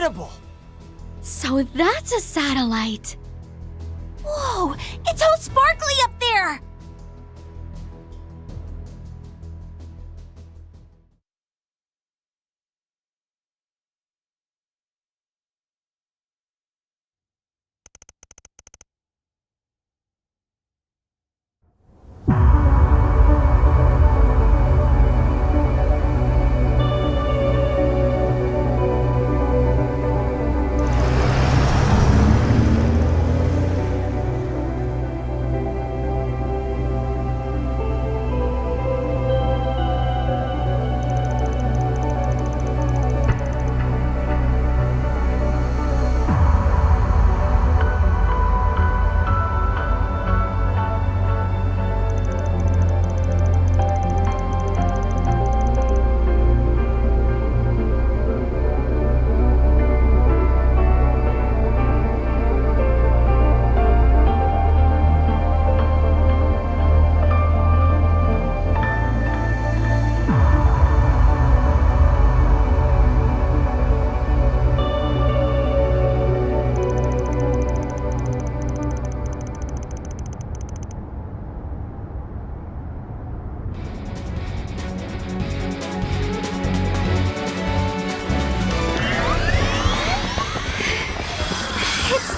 incredible! So that's a satellite. Whoa! It's all sparkly up there!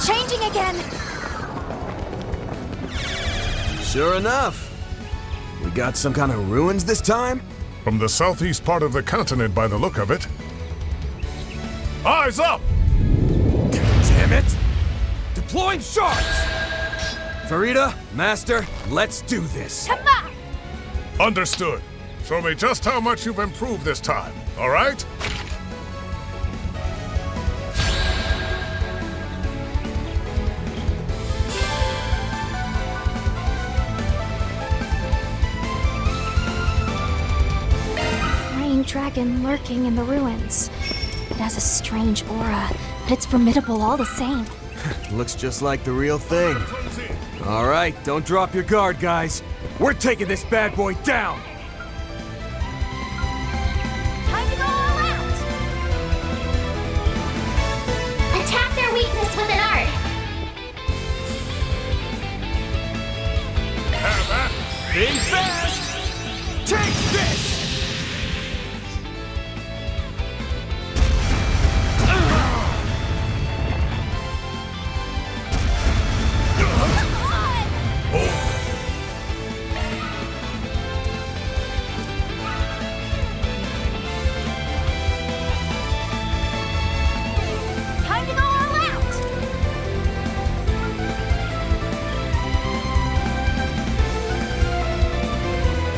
Changing again! Sure enough. We got some kind of ruins this time? From the southeast part of the continent by the look of it. Eyes up! Damn it! Deploying sharks! Farida, Master, let's do this. Come on! Understood. Show me just how much you've improved this time, all right? Dragon lurking in the ruins. It has a strange aura, but it's formidable all the same. Looks just like the real thing. All right, don't drop your guard, guys. We're taking this bad boy down! Time to go all out! Attack their weakness with an art. Have that! Being fast! Take this!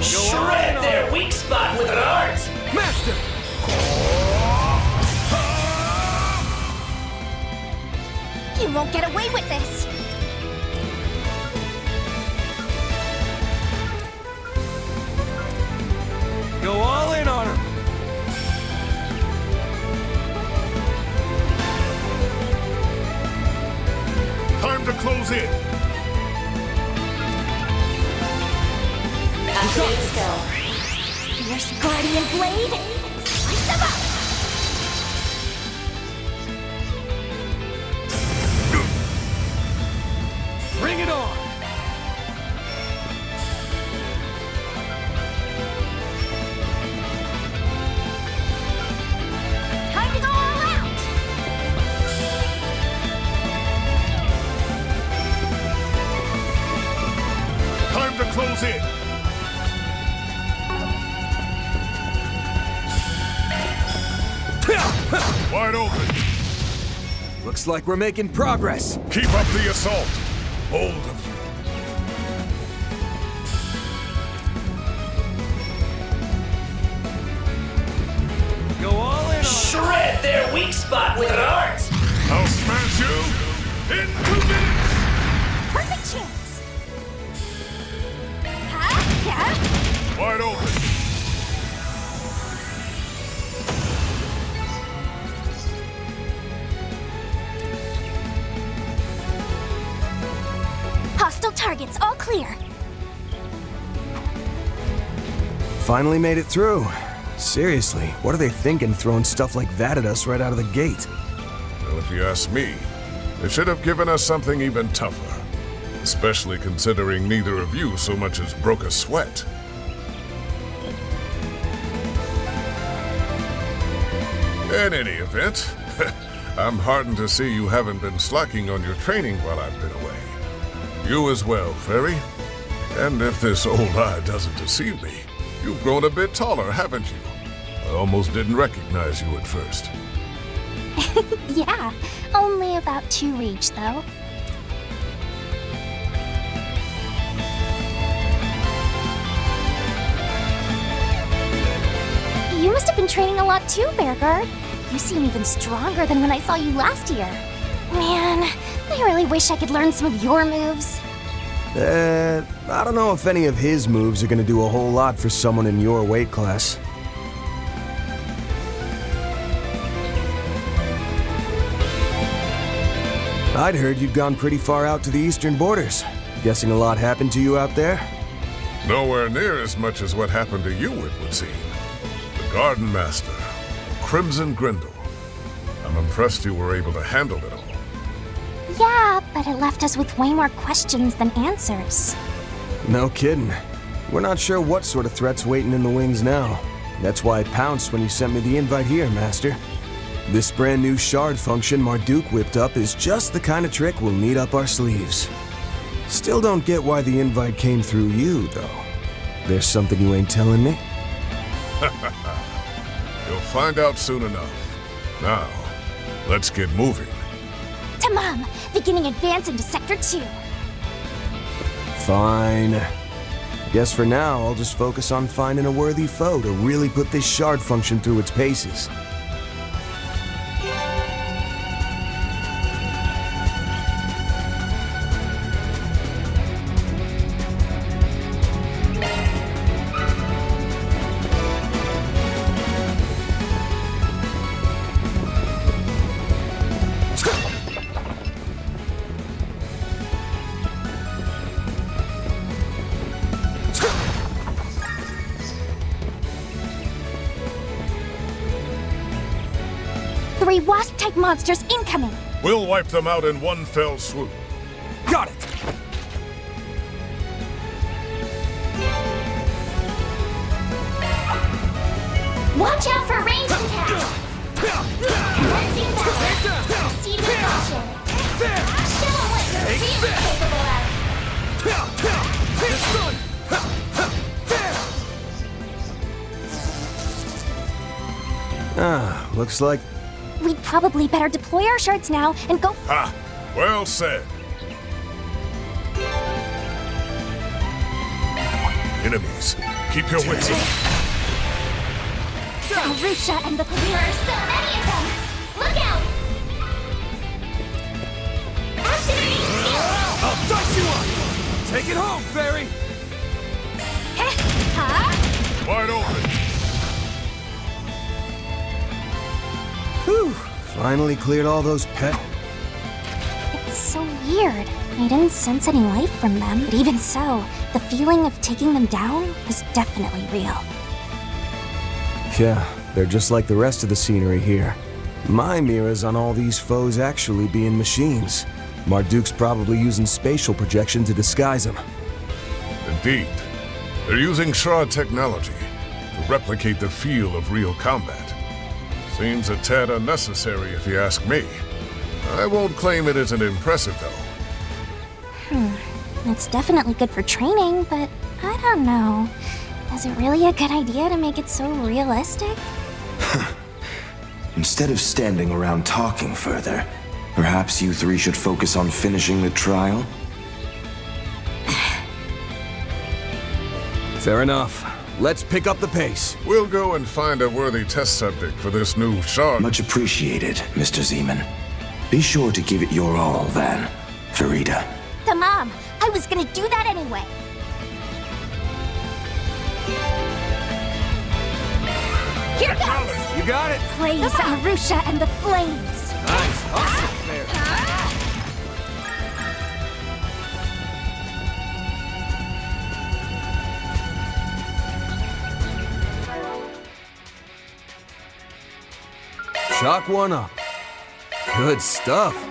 Shred their weak spot with an art! Master! You won't get away with this! Go all in on him! Time to close in. Activate skill. Fierce Guardian Blade! Slice them up! Bring it on! Time to go all out! Time to close in. Wide open. Looks like we're making progress. Keep up the assault. Bold of you. Go all in on him! Shred their weak spot with an art! I'll smash you into bits. Perfect chance! Huh? Yeah? Wide open. Hostile targets all clear. Finally made it through. Seriously, what are they thinking throwing stuff like that at us right out of the gate? Well, if you ask me, they should have given us something even tougher. Especially considering neither of you so much as broke a sweat. In any event, I'm heartened to see you haven't been slacking on your training while I've been away. You as well, Fairy. And if this old eye doesn't deceive me, you've grown a bit taller, haven't you? I almost didn't recognize you at first. Yeah, only about 2 reach, though. You must have been training a lot too, Bearguard. You seem even stronger than when I saw you last year. Man, I really wish I could learn some of your moves. I don't know if any of his moves are gonna do a whole lot for someone in your weight class. I'd heard you'd gone pretty far out to the eastern borders. Guessing a lot happened to you out there? Nowhere near as much as what happened to you, it would seem. The Garden Master, Crimson Grindle. I'm impressed you were able to handle it all. Yeah, but it left us with way more questions than answers. No kidding. We're not sure what sort of threat's waiting in the wings now. That's why I pounced when you sent me the invite here, Master. This brand new shard function Marduk whipped up is just the kind of trick we'll need up our sleeves. Still don't get why the invite came through you, though. There's something you ain't telling me? You'll find out soon enough. Now, let's get moving. Tamam, beginning advance into Sector 2. Fine. Guess for now, I'll just focus on finding a worthy foe to really put this shard function through its paces. Three wasp-type monsters incoming! We'll wipe them out in one fell swoop. Got it! Watch out for ranged attacks! Cleansing power. Proceed with caution. Show them what you're really capable of. Looks like... We'd probably better deploy our shards now and go. Ha! Well said. Enemies, keep your wits up. Arusha and the There are so many of them! Look out! Activate shield! I'll dust you up! Take it home, Fairy! Huh? Wide open. Whew, finally cleared all those pet... It's so weird. I didn't sense any life from them, but even so, the feeling of taking them down was definitely real. Yeah, they're just like the rest of the scenery here. My mirrors on all these foes actually being machines. Marduk's probably using spatial projection to disguise them. Indeed. They're using shard technology to replicate the feel of real combat. Seems a tad unnecessary if you ask me. I won't claim it isn't impressive, though. It's definitely good for training, but I don't know. Is it really a good idea to make it so realistic? Instead of standing around talking further, perhaps you three should focus on finishing the trial? Fair enough. Let's pick up the pace. We'll go and find a worthy test subject for this new shard. Much appreciated, Mr. Zeman. Be sure to give it your all, then, Farida. Tamam, I was gonna do that anyway. Here goes! You got it! Blaze Arusha and the flames! Nice hustle, Fairy. Shock one up. Good stuff.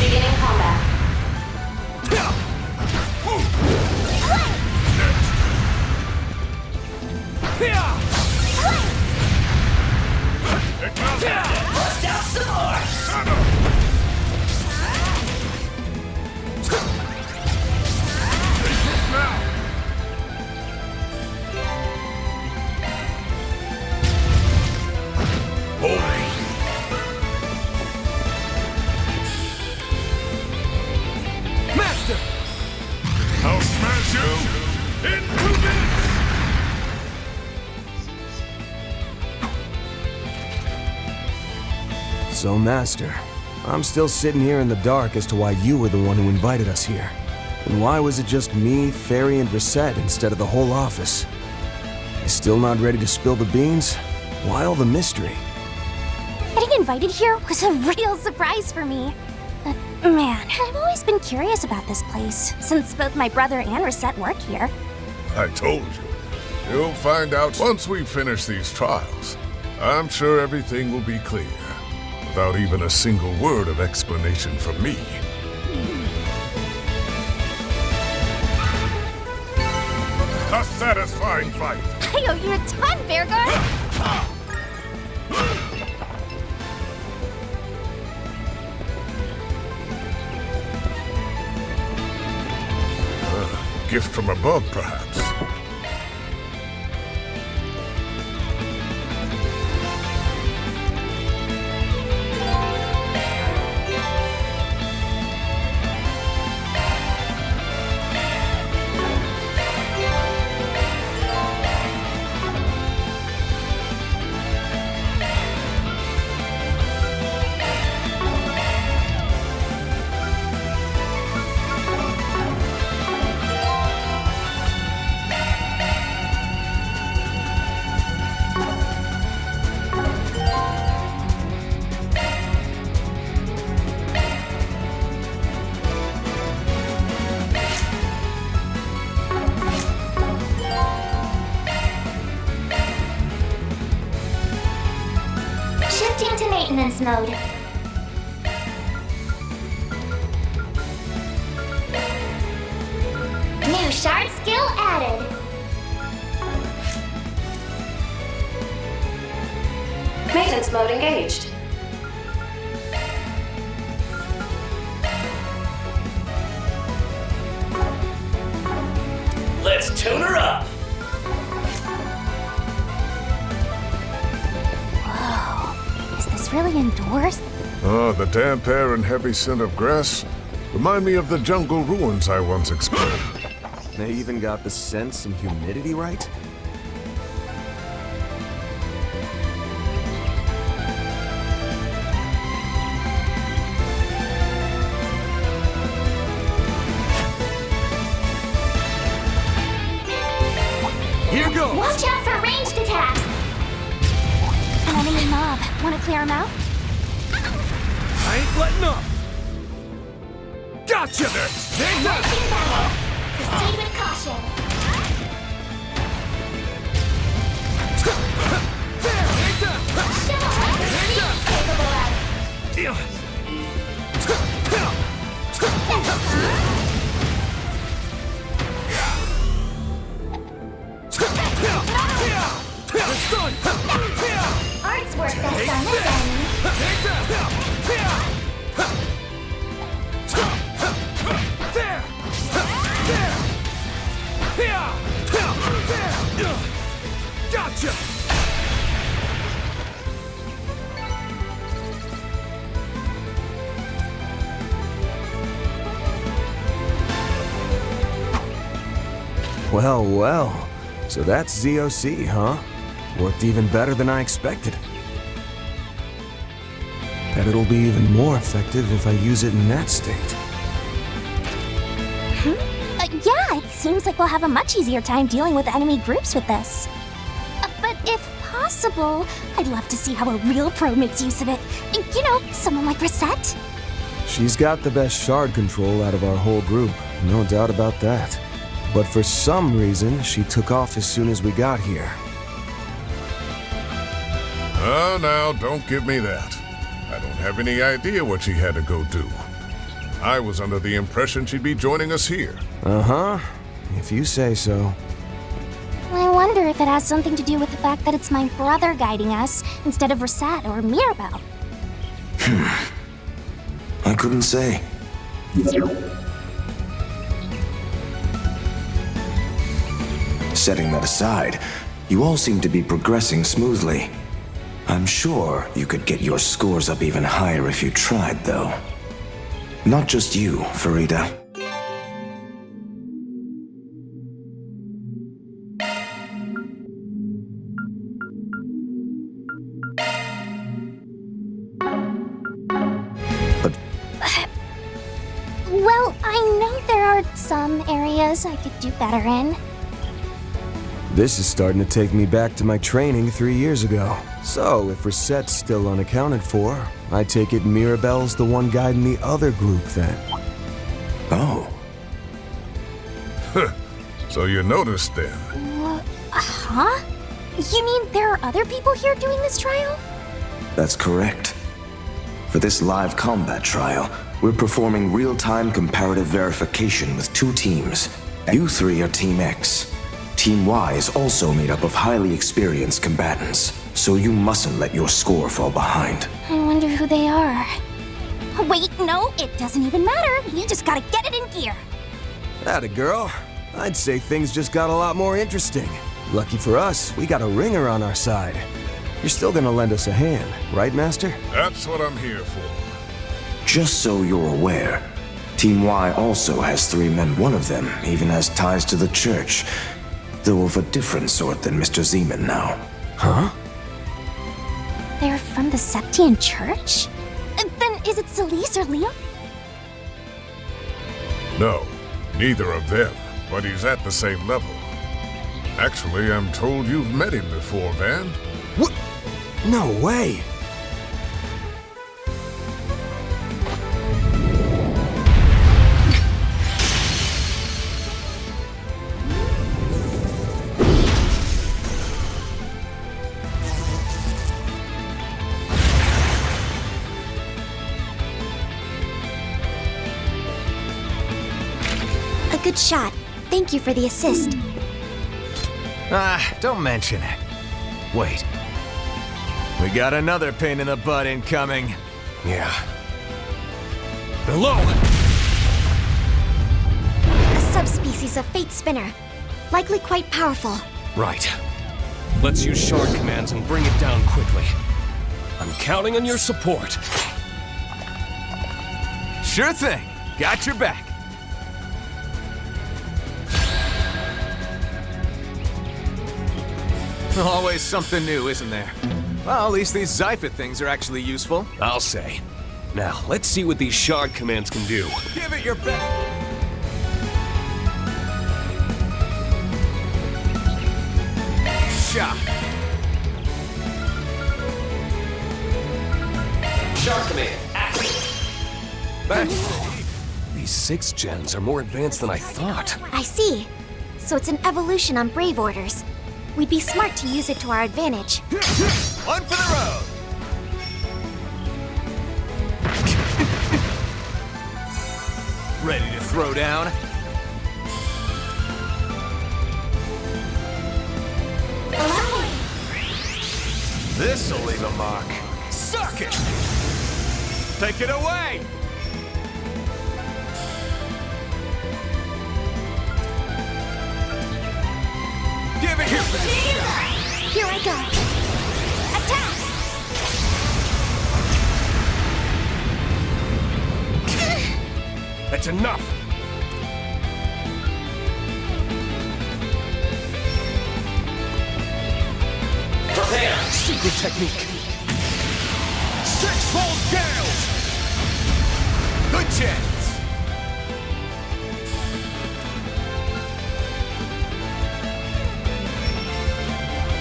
Beginning combat. Bust out some more! Master! I'll smash you in 2 minutes! So, Master, I'm still sitting here in the dark as to why you were the one who invited us here. And why was it just me, Fairy, and Reset instead of the whole office? You still not ready to spill the beans? Why all the mystery? Getting invited here was a real surprise for me. Man, I've always been curious about this place, since both my brother and Reset work here. I told you. You'll find out once we finish these trials. I'm sure everything will be clear, without even a single word of explanation from me. A satisfying fight. I owe you a ton, Bearguard! Gift from above, perhaps. Shifting to maintenance mode. New shard skill added. Maintenance mode engaged. Let's tune her up! Whoa, is this really indoors? Oh, the damp air and heavy scent of grass remind me of the jungle ruins I once explored. They even got the sense and humidity right? Here goes! Watch out for ranged attacks. An enemy mob. Want to clear him out? I ain't letting up! Gotcha! Launching battle. Proceed with caution. Show us what he's capable of. Art's work best on this enemy. Gotcha! Well, well. So that's ZOC, huh? Worked even better than I expected. that it'll be even more effective if I use it in that state. Yeah, it seems like we'll have a much easier time dealing with enemy groups with this. But if possible, I'd love to see how a real pro makes use of it. You know, someone like Rosette. She's got the best shard control out of our whole group, no doubt about that. But for some reason, she took off as soon as we got here. Oh, now, don't give me that. I don't have any idea what she had to go do. I was under the impression she'd be joining us here. Uh-huh, if you say so. I wonder if it has something to do with the fact that it's my brother guiding us instead of Rosette or Mirabelle. I couldn't say. Setting that aside, you all seem to be progressing smoothly. I'm sure you could get your scores up even higher if you tried, though. Not just you, Farida. But Well, I know there are some areas I could do better in. This is starting to take me back to my training 3 years ago. So, if Rosette's still unaccounted for, I take it Mirabelle's the one guiding the other group then. oh, So you noticed then. Huh? You mean there are other people here doing this trial? that's correct. For this live combat trial, we're performing real-time comparative verification with 2 teams. You 3 are Team X. Team Y is also made up of highly experienced combatants, so you mustn't let your score fall behind. I wonder who they are. Wait, no, it doesn't even matter. You just gotta get it in gear. Atta girl. I'd say things just got a lot more interesting. Lucky for us, we got a ringer on our side. You're still gonna lend us a hand, right, Master? That's what I'm here for. Just so you're aware, Team Y also has 3 men. One of them even has ties to the church, though of a different sort than Mr. Zeman now. Huh? They're from the Septian Church? Then is it Celise or Leo? No, neither of them, but he's at the same level. Actually, I'm told you've met him before, Van. What? No way! A good shot. Thank you for the assist. Don't mention it. Wait. We got another pain in the butt incoming. Yeah. Below! A subspecies of Fate Spinner. Likely quite powerful. Right. Let's use shard commands and bring it down quickly. I'm counting on your support. Sure thing. Got your back. Always something new, isn't there? Well, at least these Zyphit things are actually useful. I'll say. Now, let's see what these shard commands can do. Give it your best. Shot. Shard command, active. These 6 gens are more advanced than I thought. I see. So it's an evolution on Brave Orders. We'd be smart to use it to our advantage. One for the road. Ready to throw down? This'll leave a mark. Suck it! Take it away! Give it your best shot! Here I go. Attack! That's enough! Prepare. Secret technique. Six-fold gales! Good chance!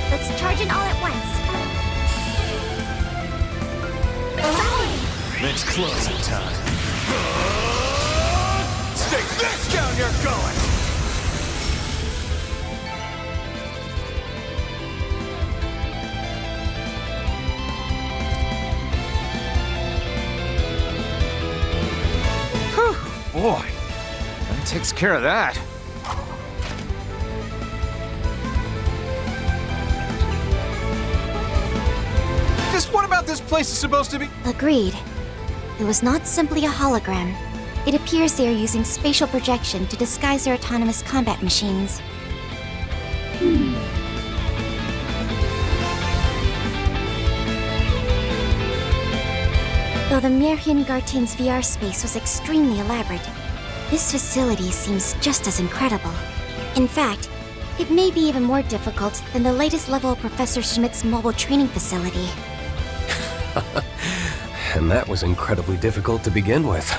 Let's charge it all at once. It's closing time. Stick this down your gullet! Whew, boy, that takes care of that. Just what about this place is supposed to be? Agreed. It was not simply a hologram. It appears they are using spatial projection to disguise their autonomous combat machines. Though the Mirhin Gartin's VR space was extremely elaborate, this facility seems just as incredible. In fact, it may be even more difficult than the latest level of Professor Schmidt's mobile training facility. And that was incredibly difficult to begin with.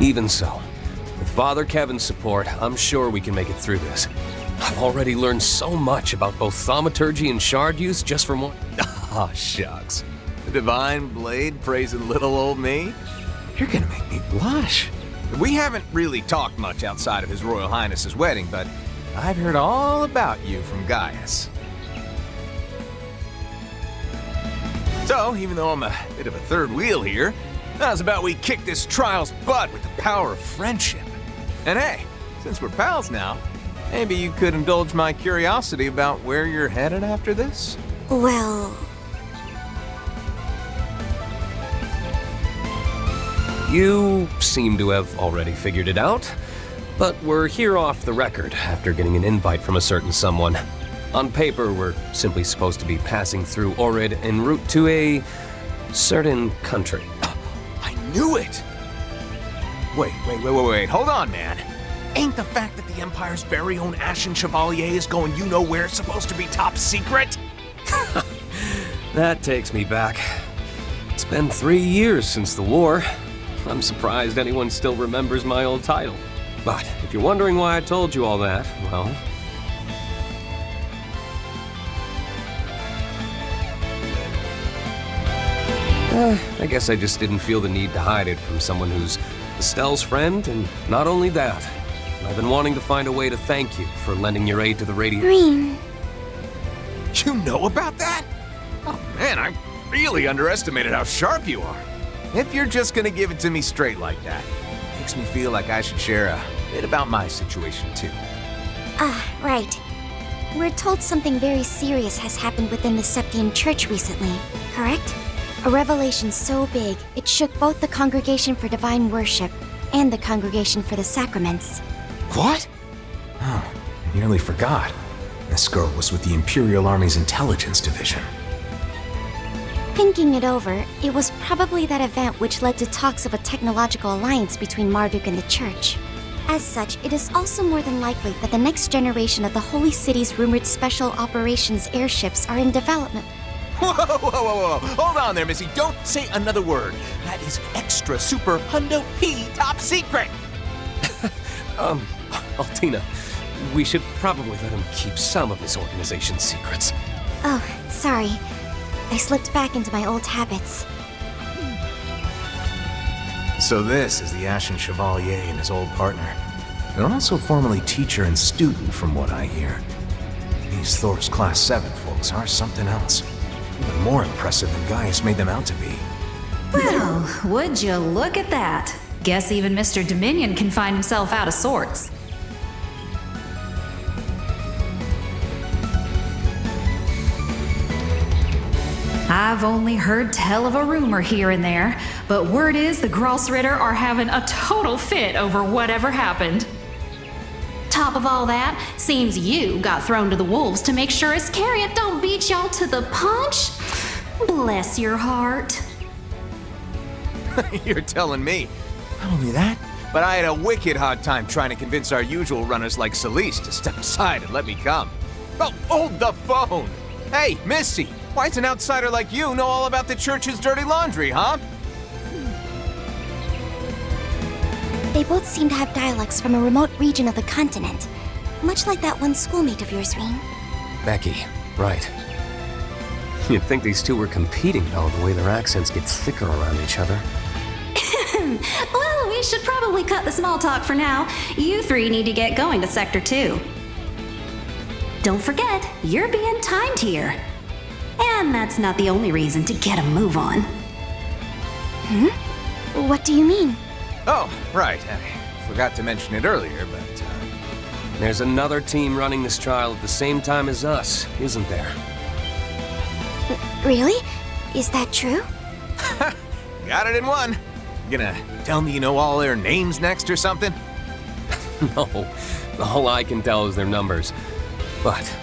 Even so, with Father Kevin's support, I'm sure we can make it through this. I've already learned so much about both thaumaturgy and shard use just from one. Oh, shucks. The divine blade praising little old me? You're gonna make me blush. We haven't really talked much outside of His Royal Highness's wedding, but I've heard all about you from Gaius. So, even though I'm a bit of a third wheel here, how's about we kick this trial's butt with the power of friendship? And hey, since we're pals now, maybe you could indulge my curiosity about where you're headed after this? Well... You seem to have already figured it out, but we're here off the record after getting an invite from a certain someone. On paper, we're simply supposed to be passing through Orid en route to a certain country. I knew it! Wait, hold on, man. Ain't the fact that the Empire's very own Ashen Chevalier is going you-know-where supposed to be top secret? That takes me back. It's been 3 years since the war. I'm surprised anyone still remembers my old title. But if you're wondering why I told you all that, well... I guess I just didn't feel the need to hide it from someone who's Estelle's friend, and not only that, I've been wanting to find a way to thank you for lending your aid to the radio... Green. You know about that? Oh man, I really underestimated how sharp you are. If you're just gonna give it to me straight like that, it makes me feel like I should share a bit about my situation too. Right. We're told something very serious has happened within the Septian Church recently, correct? A revelation so big, it shook both the Congregation for Divine Worship and the Congregation for the Sacraments. What? Oh, I nearly forgot. This girl was with the Imperial Army's Intelligence Division. Thinking it over, it was probably that event which led to talks of a technological alliance between Marduk and the Church. As such, it is also more than likely that the next generation of the Holy City's rumored special operations airships are in development. Whoa. Hold on there, Missy. Don't say another word. That is extra super hundo P top secret. Altina, we should probably let him keep some of his organization's secrets. Oh, sorry. I slipped back into my old habits. So this is the Ashen Chevalier and his old partner. They're also formerly teacher and student, from what I hear. These Thor's Class 7 folks are something else. Even more impressive than Gaius made them out to be. Well, would you look at that? Guess even Mr. Dominion can find himself out of sorts. I've only heard tell of a rumor here and there, but word is the Grossritter are having a total fit over whatever happened. Top of all that, seems you got thrown to the wolves to make sure Iscariot don't beat y'all to the punch. Bless your heart. You're telling me. Not only that, but I had a wicked hard time trying to convince our usual runners like Celeste to step aside and let me come. Oh, hold the phone! Hey, Missy, why does an outsider like you know all about the church's dirty laundry, huh? They both seem to have dialects from a remote region of the continent. Much like that one schoolmate of yours, Rean. Becky, right. You'd think these two were competing, though, the way their accents get thicker around each other. Well, we should probably cut the small talk for now. You three need to get going to Sector 2. Don't forget, you're being timed here. And that's not the only reason to get a move on. What do you mean? Oh, right. I forgot to mention it earlier, but... There's another team running this trial at the same time as us, isn't there? Really? Is that true? Got it in one. Gonna tell me you know all their names next or something? No, all I can tell is their numbers. But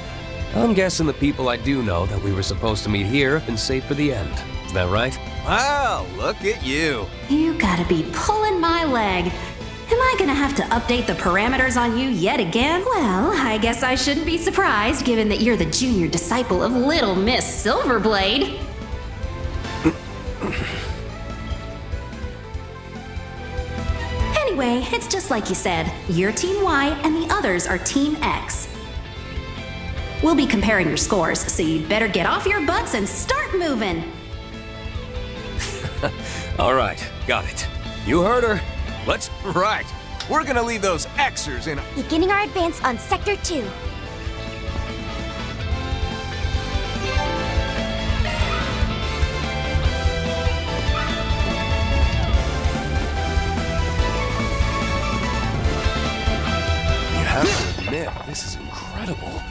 I'm guessing the people I do know that we were supposed to meet here have been saved for the end. Is that right? Wow, look at you. You gotta be pulling my leg. Am I gonna have to update the parameters on you yet again? Well, I guess I shouldn't be surprised given that you're the junior disciple of Little Miss Silverblade. Anyway, it's just like you said. You're Team Y and the others are Team X. We'll be comparing your scores, so you'd better get off your butts and start moving. All right, got it. You heard her. Let's... Right. We're gonna leave those Xers in... Beginning our advance on Sector 2. You have to admit, this is incredible.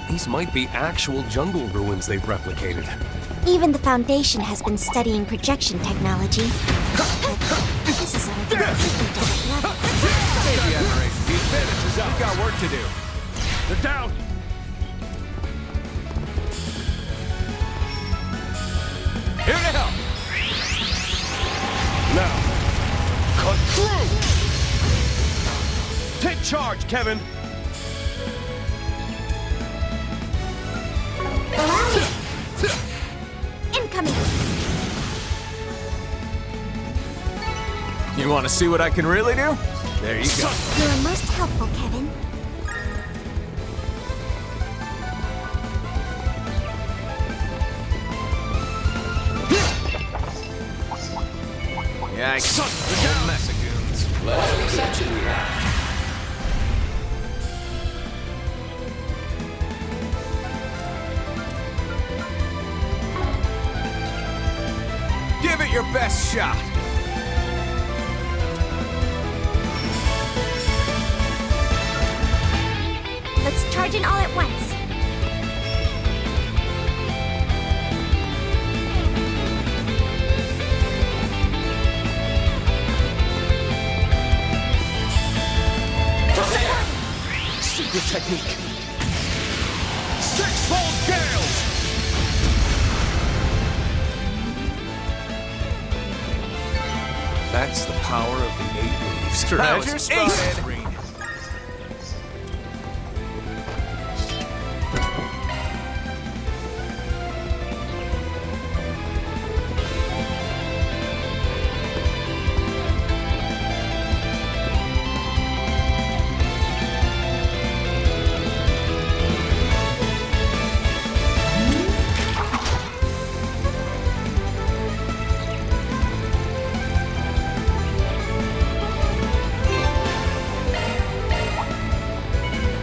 These might be actual jungle ruins they've replicated. Even the Foundation has been studying projection technology. This is on a completely different level. Baby admiration. These bandits is up. We've got work to do. They're down. Here to help. Now, cut through. Take charge, Kevin. Incoming! You want to see what I can really do? There you go. You're most helpful, Kevin. Yikes. Whole mess of goons. Let's reception now. Give it your best shot. Let's charge in all at once. Secret technique. Six-fold gales. That's the power of the 8 leaves. Treasure spotted.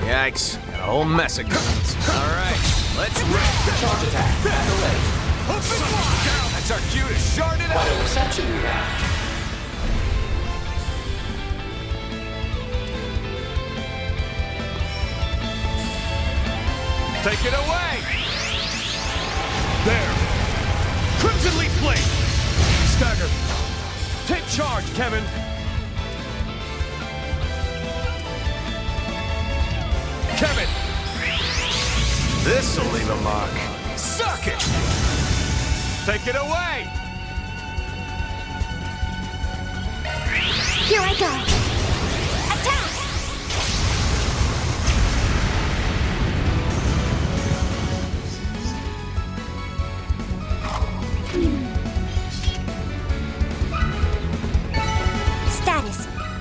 Yikes. Got a whole mess of guns. All right, let's rip. Charge attack. Delayed. Open wide. That's our cue to shard it Auto out. reception now. Take it away. There. Crimson Leaf Blade. Stagger. Take charge, Kevin. Kevin. This'll leave a mark. Suck it. Take it away. Here I go.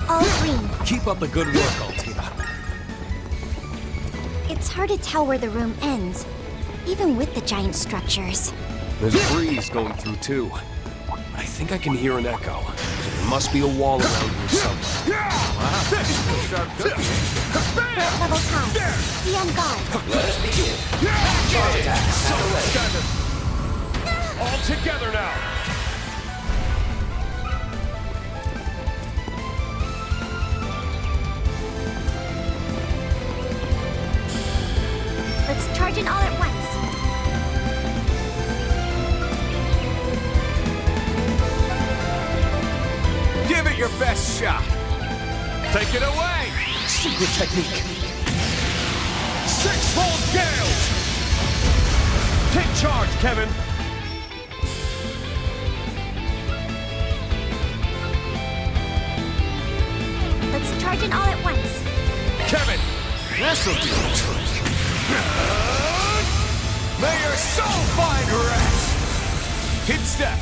All green. Keep up the good work, Altina. It's hard to tell where the room ends, even with the giant structures. There's a breeze going through, too. I think I can hear an echo. There must be a wall around here somewhere. Wow, sharp cookie. Threat level's high. Be on guard. Let us begin. Charge attack. All together now! Let's charge in all at once. Give it your best shot. Take it away. Secret technique. Six-fold gales! Take charge, Kevin! Let's charge in all at once. Kevin! This'll do the trick. May your soul find rest. Hit step.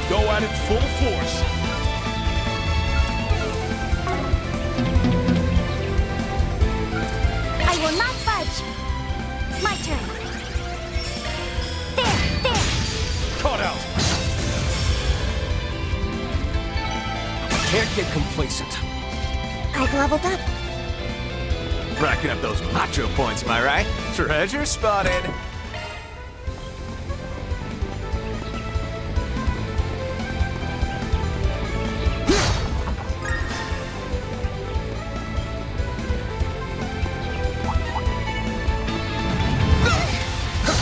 Go at it full force. I will not budge. My turn. There. Caught out. Can't get complacent. I've leveled up. Racking up those macho points, am I right? Treasure spotted.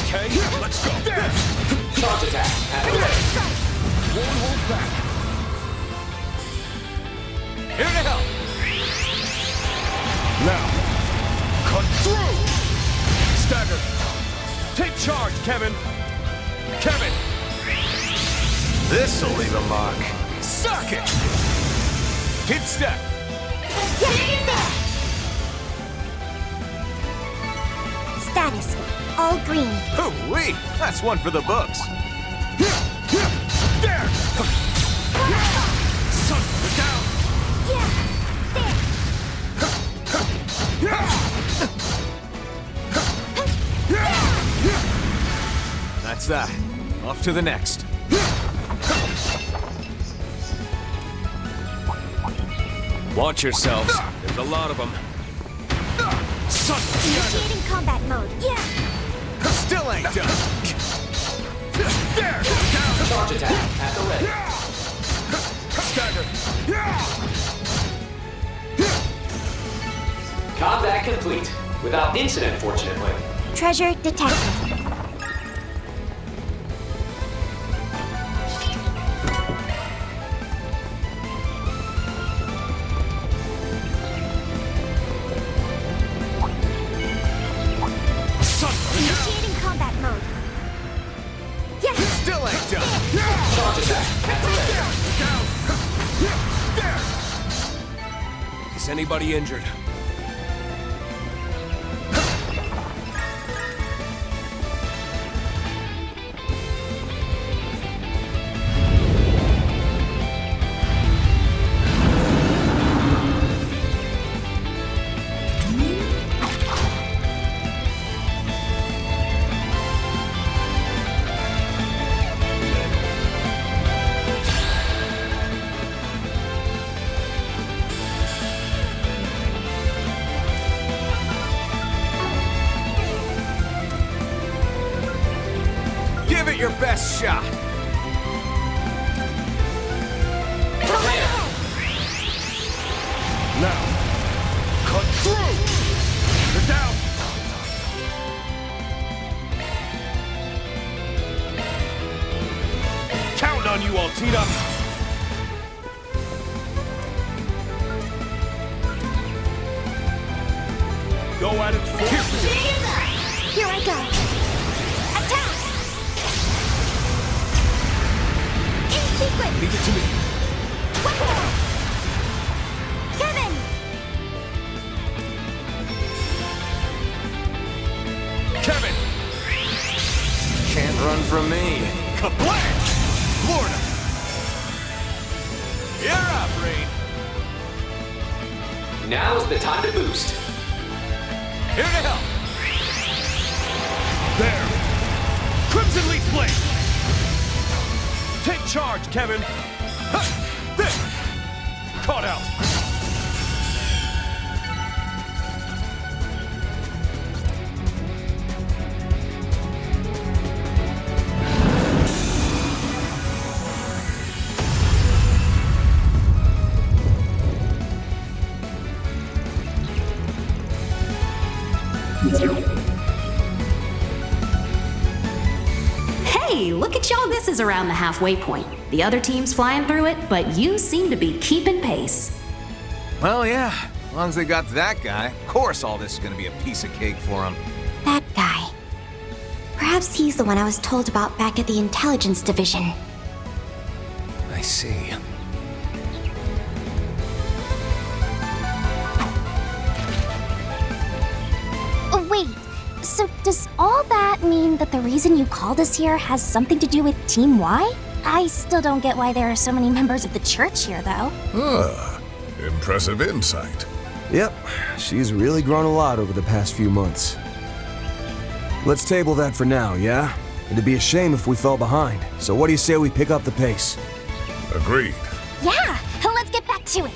Okay, let's go. Charge attack. At the ready. Won't hold back. Here to help. Now, cut through! Stagger. Take charge, Kevin. Kevin! This'll leave a mark. Suck it. Hit step. Status. All green. Hoo-wee. That's one for the books. There! Son, look out! That's that. Off to the next. Watch yourselves. There's a lot of them. Son, Initiating combat mode. Still ain't done. there! Charge attack. At the ready. Stagger. Combat complete. Without incident, fortunately. Treasure detected. Son, Initiating combat mode. Still ain't done. Charge attack. At the ready. Is anybody injured? Give it your best shot. Prepare. now, cut through! They're down! Counting on you, Altina! Go at it full force! Here I go. Attack! In sequence! Leave it to me. Kevin! Kevin! Can't run from me. Kablam! Florida! You're up, Rain. Now's the time to boost. Here to help. There. Crimson Leaf Blade. Take charge, Kevin. Huh. There. Caught out. Hey, look at y'all misses around the halfway point. The other team's flying through it, but you seem to be keeping pace. Well, yeah. As long as they got that guy, of course all this is gonna be a piece of cake for them. That guy. Perhaps he's the one I was told about back at the Intelligence Division. I see. Oh, wait. So does all that mean that the reason you called us here has something to do with Team Y? I still don't get why there are so many members of the church here, though. Ah, impressive insight. Yep, she's really grown a lot over the past few months. Let's table that for now, yeah? It'd be a shame if we fell behind. So what do you say we pick up the pace? Agreed. Yeah, let's get back to it.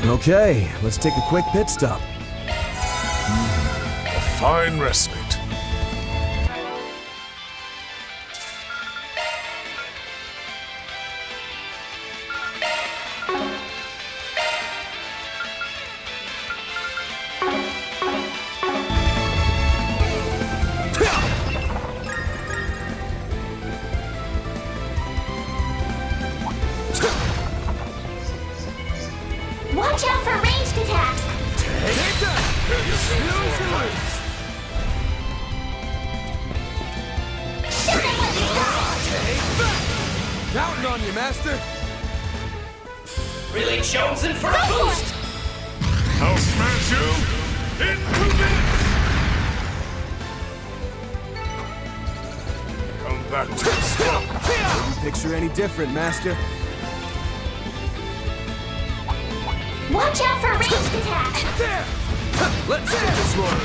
Okay, let's take a quick pit stop. A fine respite. Watch out for ranged attacks! Shoot him with your gun! Counting on you, Master. Really chosen for a boost! I'll smash you in 2 minutes! Come back with a stop. Wouldn't picture any different, Master. Watch out for ranged attacks! There. Let's get this one.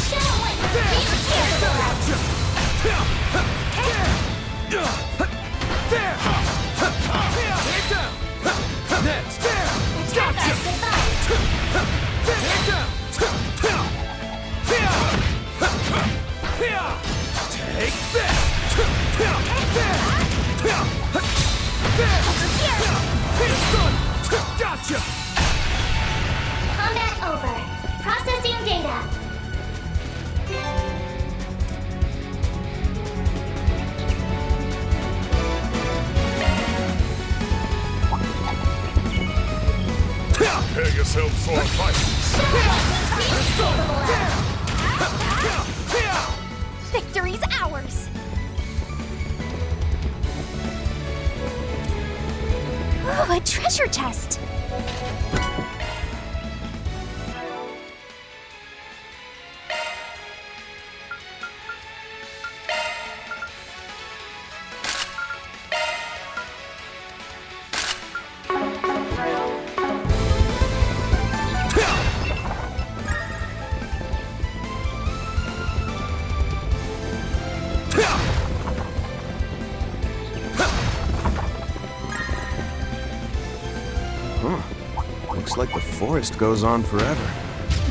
Show him what you're really capable of! There. Take down. Next. There. Attack us, goodbye! Take down. Take this. It's done. Gotcha. Combat over. Processing data. Prepare yourselves for a fight. Victory's ours! Ooh, a treasure chest! Looks like the forest goes on forever.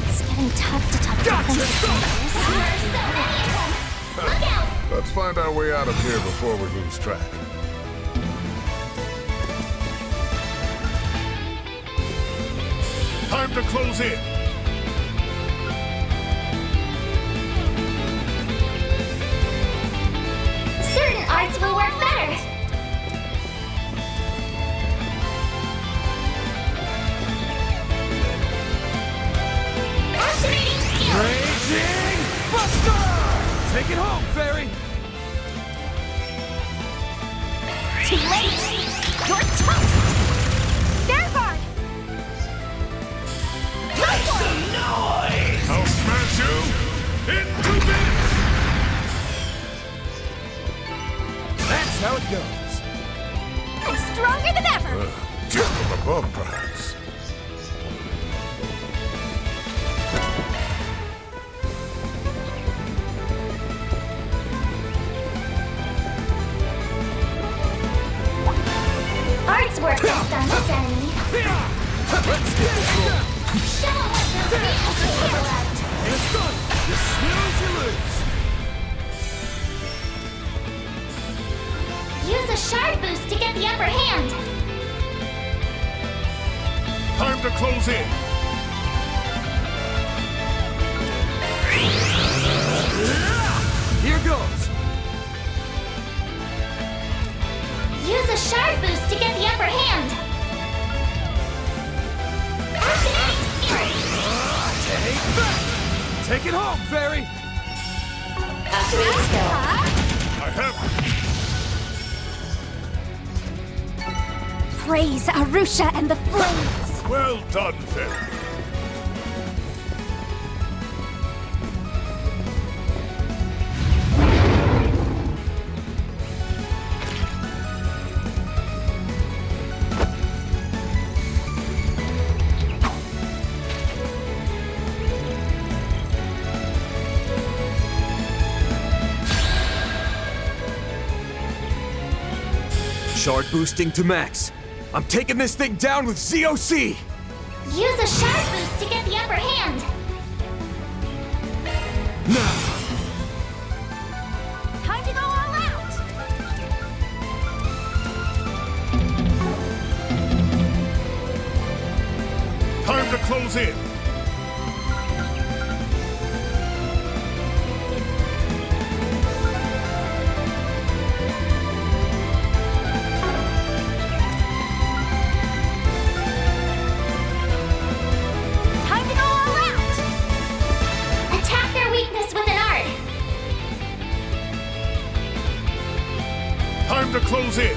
It's getting tough to talk defensive players. Look out! Let's find our way out of here before we lose track. Time to close in. Certain arts will work better! Activating skill! Raging Buster! Take it home, Fairy! Too late! You're toast! Fair guard! Our Or perhaps. Art's work best on this enemy. Show 'em what you're really capable of. And it's done! You snooze, you lose! Use a shard boost to get the upper hand. Time to close in. Here goes! Use a shard boost to get the upper hand. Activating spirit. Take that! Take it home, Fairy! Activating skill. I have. Praise Arusha and the flames! Well done, Fairy. Shard boosting to max. I'm taking this thing down with ZOC! Use a shard boost to get the upper hand. Time to go all out! Time to close in. Time to go all out! Attack their weakness with an art. Time to close in.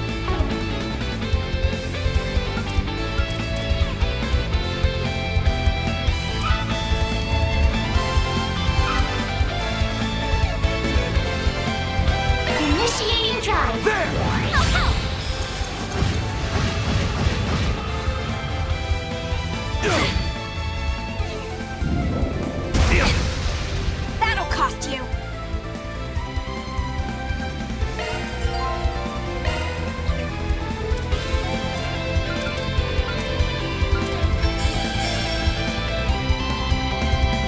Initiating drive. That'll cost you!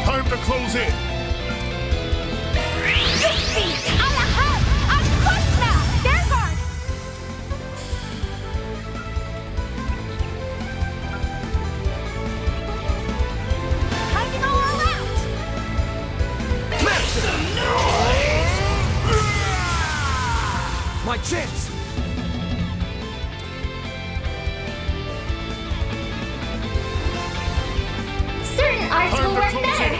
Time to close in. Yuspi! Alahab! Al-Qasna! Their guard! Time to go all out! My chance! Certain arts Time will to work close better. in.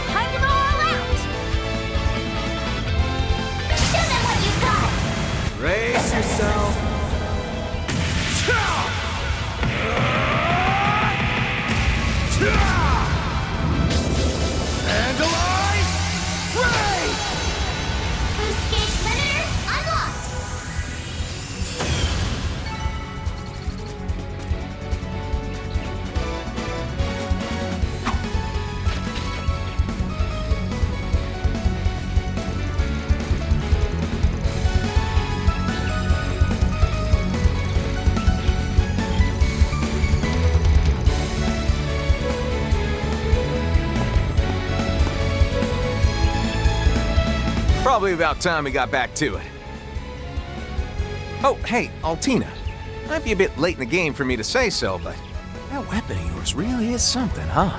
Time to go all out! Show them what you've got. Brace yourself. Vandalize! Ray! Boost gauge limiter unlocked. Probably about time we got back to it. Oh, hey, Altina. Might be a bit late in the game for me to say so, but that weapon of yours really is something, huh?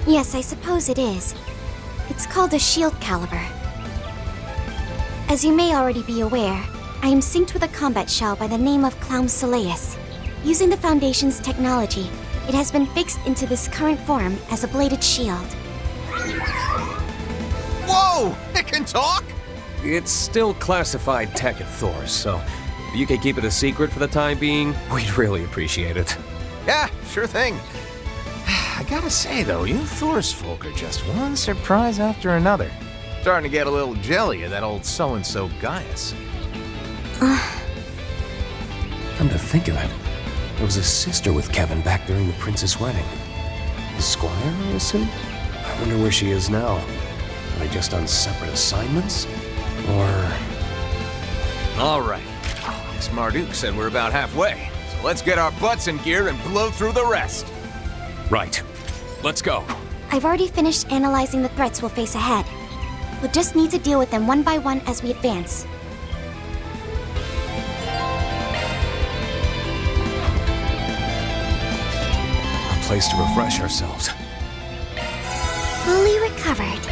Yes, I suppose it is. It's called a shield caliber. As you may already be aware, I am synced with a combat shell by the name of Clown Soleus. Using the Foundation's technology, it has been fixed into this current form as a bladed shield. Whoa! It can talk? It's still classified tech at Thor, so if you could keep it a secret for the time being, we'd really appreciate it. Yeah, sure thing. I gotta say, though, you Thor's folk are just one surprise after another. Starting to get a little jelly of that old so-and-so Gaius. Come to think of it, there was a sister with Kevin back during the Princess wedding. The Squire, I assume? I wonder where she is now. Are they just on separate assignments? Or... All right. Miss Marduk said we're about halfway, so let's get our butts in gear and blow through the rest. Right. Let's go. I've already finished analyzing the threats we'll face ahead. We'll just need to deal with them one by one as we advance. A place to refresh ourselves. Fully recovered.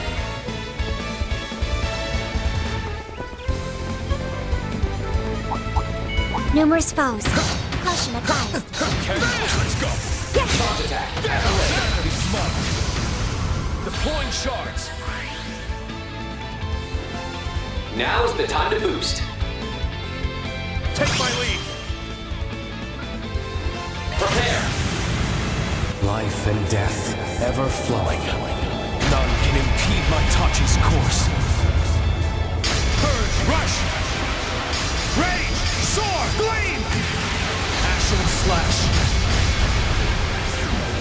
Numerous foes. Caution advised. Okay, let's go. Charge attack. Be smart. Deploying shards. Now's the time to boost. Take my lead. Prepare. Life and death ever flowing. None can impede my Tachi's course. Purge, rush! Rage, soar, gleam! Action and slash.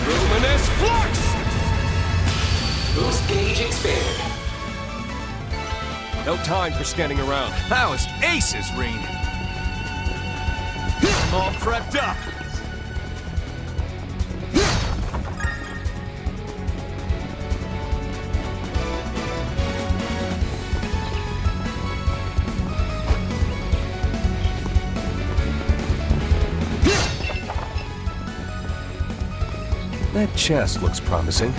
Luminous flux! Boost gauge expanded. No time for standing around. That was aces, Reen. I'm all prepped up. That chest looks promising.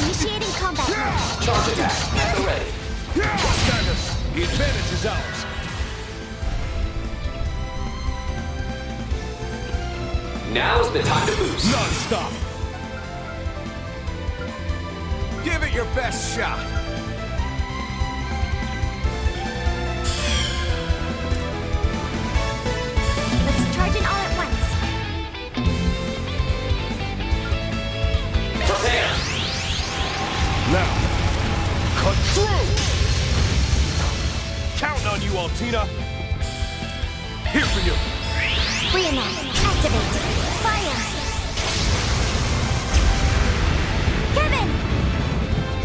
Initiating combat mode. Charge attack at the ready. Stagger, the advantage is ours. Now's the time to boost. Non-stop. Give it your best shot. Let's charge in all at once. Prepare. Now, cut through! Counting on you, Altina. Here for you. Reenact. Activate. Fire. Kevin!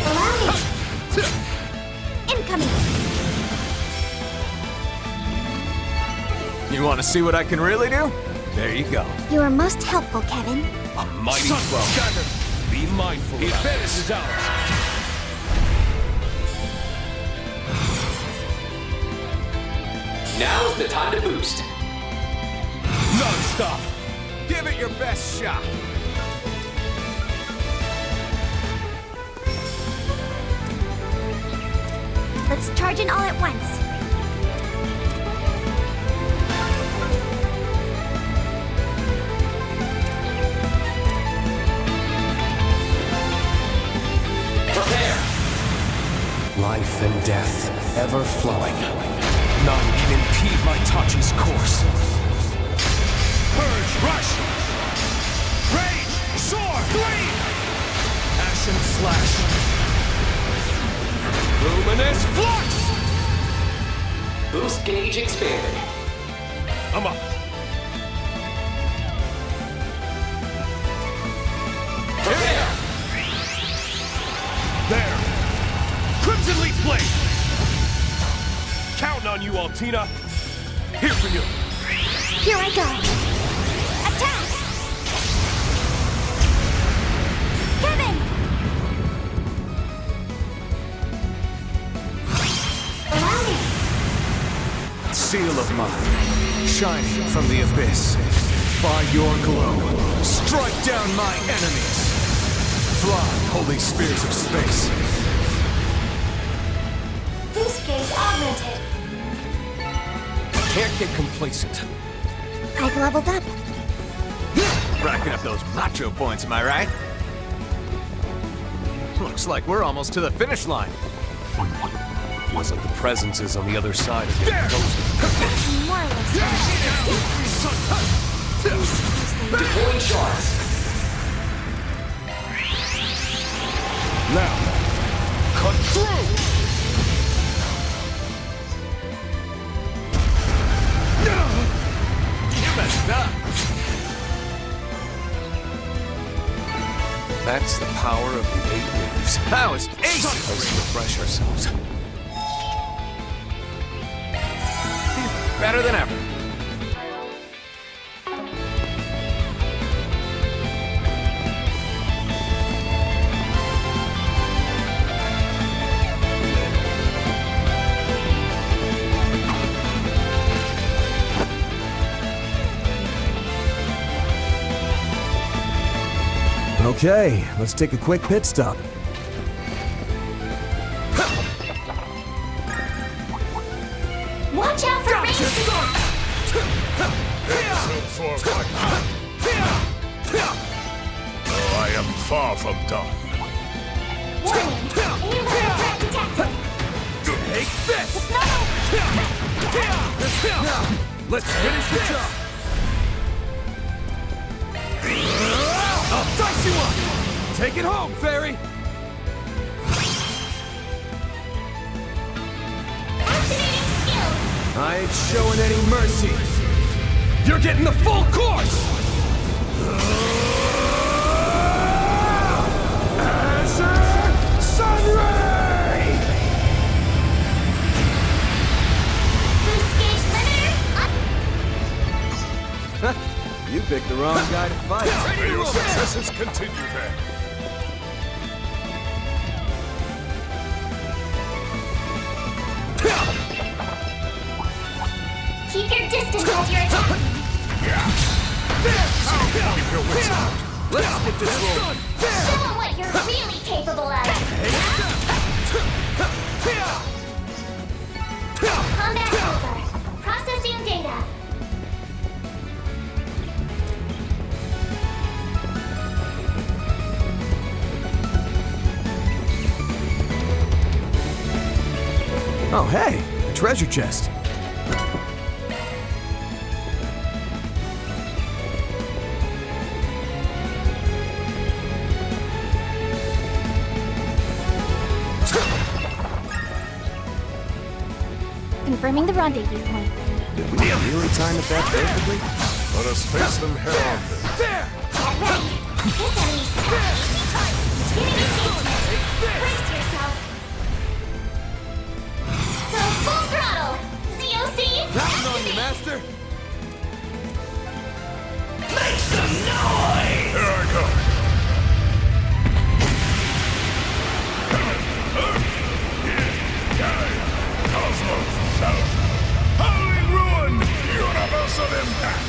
Allow me. Incoming. You want to see what I can really do? There you go. You are most helpful, Kevin. A mighty flow. Stagger, be mindful. The advantage is ours. Now's the time to boost. Non-stop. Give it your best shot. Let's charge in all at once. Prepare. Life and death ever flowing. None can impede my Tachi's course. Purge, rush! Rage, soar, gleam! Action slash. Luminous flux! Boost gauge expanded. I'm up. Prepare. There. Crimson Leaf Blade! Counting on you, Altina. Here for you. Here I go. Attack! Kevin! Allow me. Seal of mine, shining from the abyss. By your glow, strike down my enemies. Fly, holy spears of space. Boost gauge augmented. Can't get complacent. I've leveled up. Racking up those macho points, am I right? Looks like we're almost to the finish line. Feels like the presence is on the other side of getting closer. More or less. Deploying shards. Now, cut through! You messed up. That's the power of the 8 waves. That was ace! Let's refresh ourselves. Better than ever. Okay, let's take a quick pit stop. Watch out for range attacks! Oh, I am far from done. Warning! Invalid threat detected! Take this! It's not over! Let's finish the job! A dicey one! Take it home, Fairy! Activating skill! I ain't showing any mercy. You're getting the full course! Azure Sunray! Boost gauge limiter up! You picked the wrong guy to fight. May your successes continue then. Keep your distance as you're attacking. Keep your wits about. Let's get this rolling! Show them what you're really capable of! Combat over. Processing data. Oh, hey, a treasure chest. Confirming the rendezvous point. Did we really time it that perfectly? Let us face them head on. There! Get ready. This enemy's tough. Begin engagement. Brace yourself. So full throttle. COC. Counting on you, activate. Master! Here I come. Cosmos South. Howling ruin! Universal impact!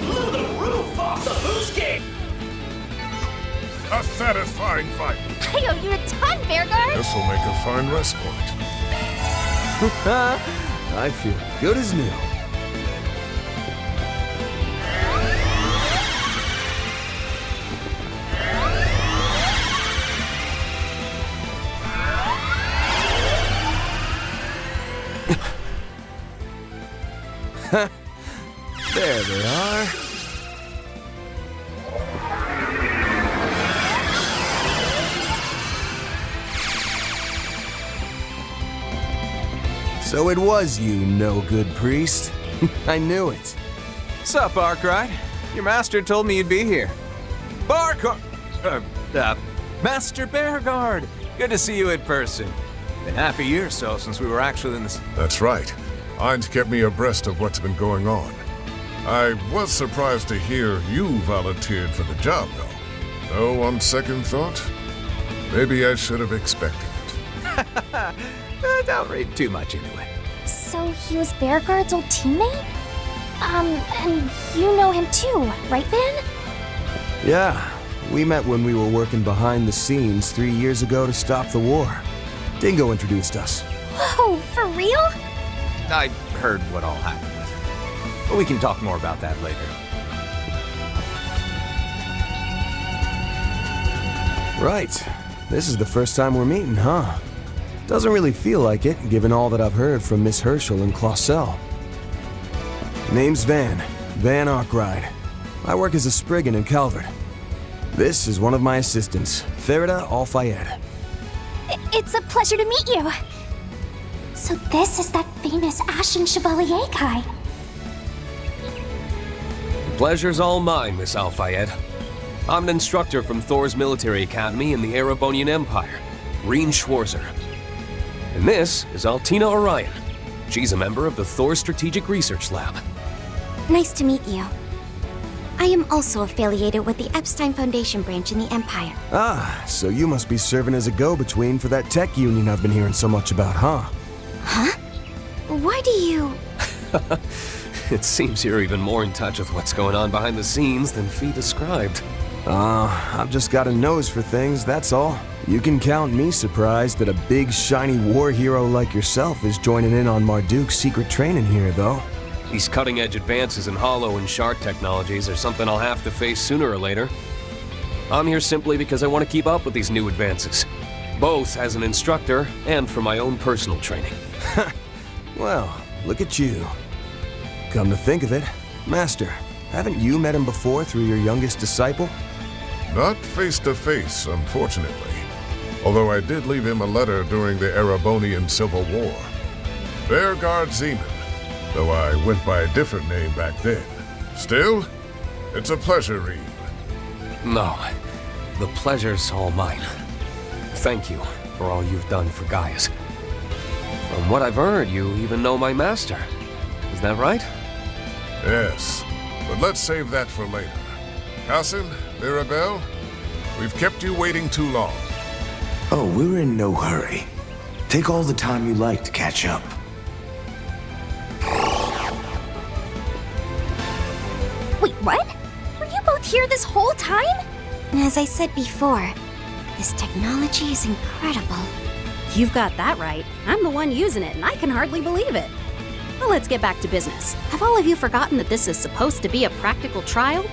Blew the roof off the boost gate! A satisfying fight. I owe you a ton, Bearguard! This will make a fine rest point. I feel good as new. There they are. So it was you, no-good priest. I knew it. Sup, Arkwright? Your master told me you'd be here. Master Bearguard! Good to see you in person. Been half a year or so since we were actually in this. That's right. Ain't kept me abreast of what's been going on. I was surprised to hear you volunteered for the job, though. Though, on second thought, maybe I should have expected it. Don't read too much anyway. So he was Bearguard's old teammate? And you know him too, right, Van? Yeah, we met when we were working behind the scenes 3 years ago to stop the war. Dingo introduced us. Whoa, for real? I heard what all happened with her. But we can talk more about that later. Right. This is the first time we're meeting, huh? Doesn't really feel like it, given all that I've heard from Miss Herschel and Clausel. Name's Van Arkwright. I work as a Spriggan in Calvert. This is one of my assistants, Farida Al-Fayed. It's a pleasure to meet you. So this is that famous Ashen Chevalier guy. The pleasure's all mine, Miss Al-Fayed. I'm an instructor from Thor's military academy in the Erebonian Empire, Reen Schwarzer. And this is Altina Orion. She's a member of the Thor Strategic Research Lab. Nice to meet you. I am also affiliated with the Epstein Foundation branch in the Empire. Ah, so you must be serving as a go-between for that tech union I've been hearing so much about, huh? Huh? Why do you... It seems you're even more in touch with what's going on behind the scenes than Fee described. I've just got a nose for things, that's all. You can count me surprised that a big, shiny war hero like yourself is joining in on Marduk's secret training here, though. These cutting-edge advances in hollow and shard technologies are something I'll have to face sooner or later. I'm here simply because I want to keep up with these new advances, both as an instructor and for my own personal training. Well, look at you. Come to think of it, Master, haven't you met him before through your youngest disciple? Not face to face, unfortunately. Although I did leave him a letter during the Erebonian Civil War. Bearguard Zeman, though I went by a different name back then. Still, it's a pleasure, Reen. No, the pleasure's all mine. Thank you for all you've done for Gaius. From what I've heard, you even know my master. Is that right? Yes, but let's save that for later. Hassan, Mirabelle, we've kept you waiting too long. Oh, we're in no hurry. Take all the time you like to catch up. Wait, what? Were you both here this whole time? And as I said before, this technology is incredible. You've got that right. I'm the one using it, and I can hardly believe it. Well, let's get back to business. Have all of you forgotten that this is supposed to be a practical trial?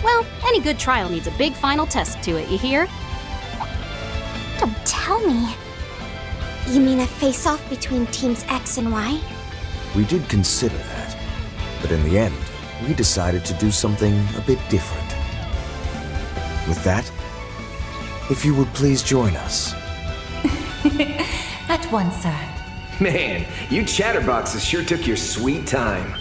Well, any good trial needs a big final test to it, you hear? Don't tell me. You mean a face-off between teams X and Y? We did consider that, but in the end, we decided to do something a bit different. With that, if you would please join us. At once, sir. Man, you chatterboxes sure took your sweet time.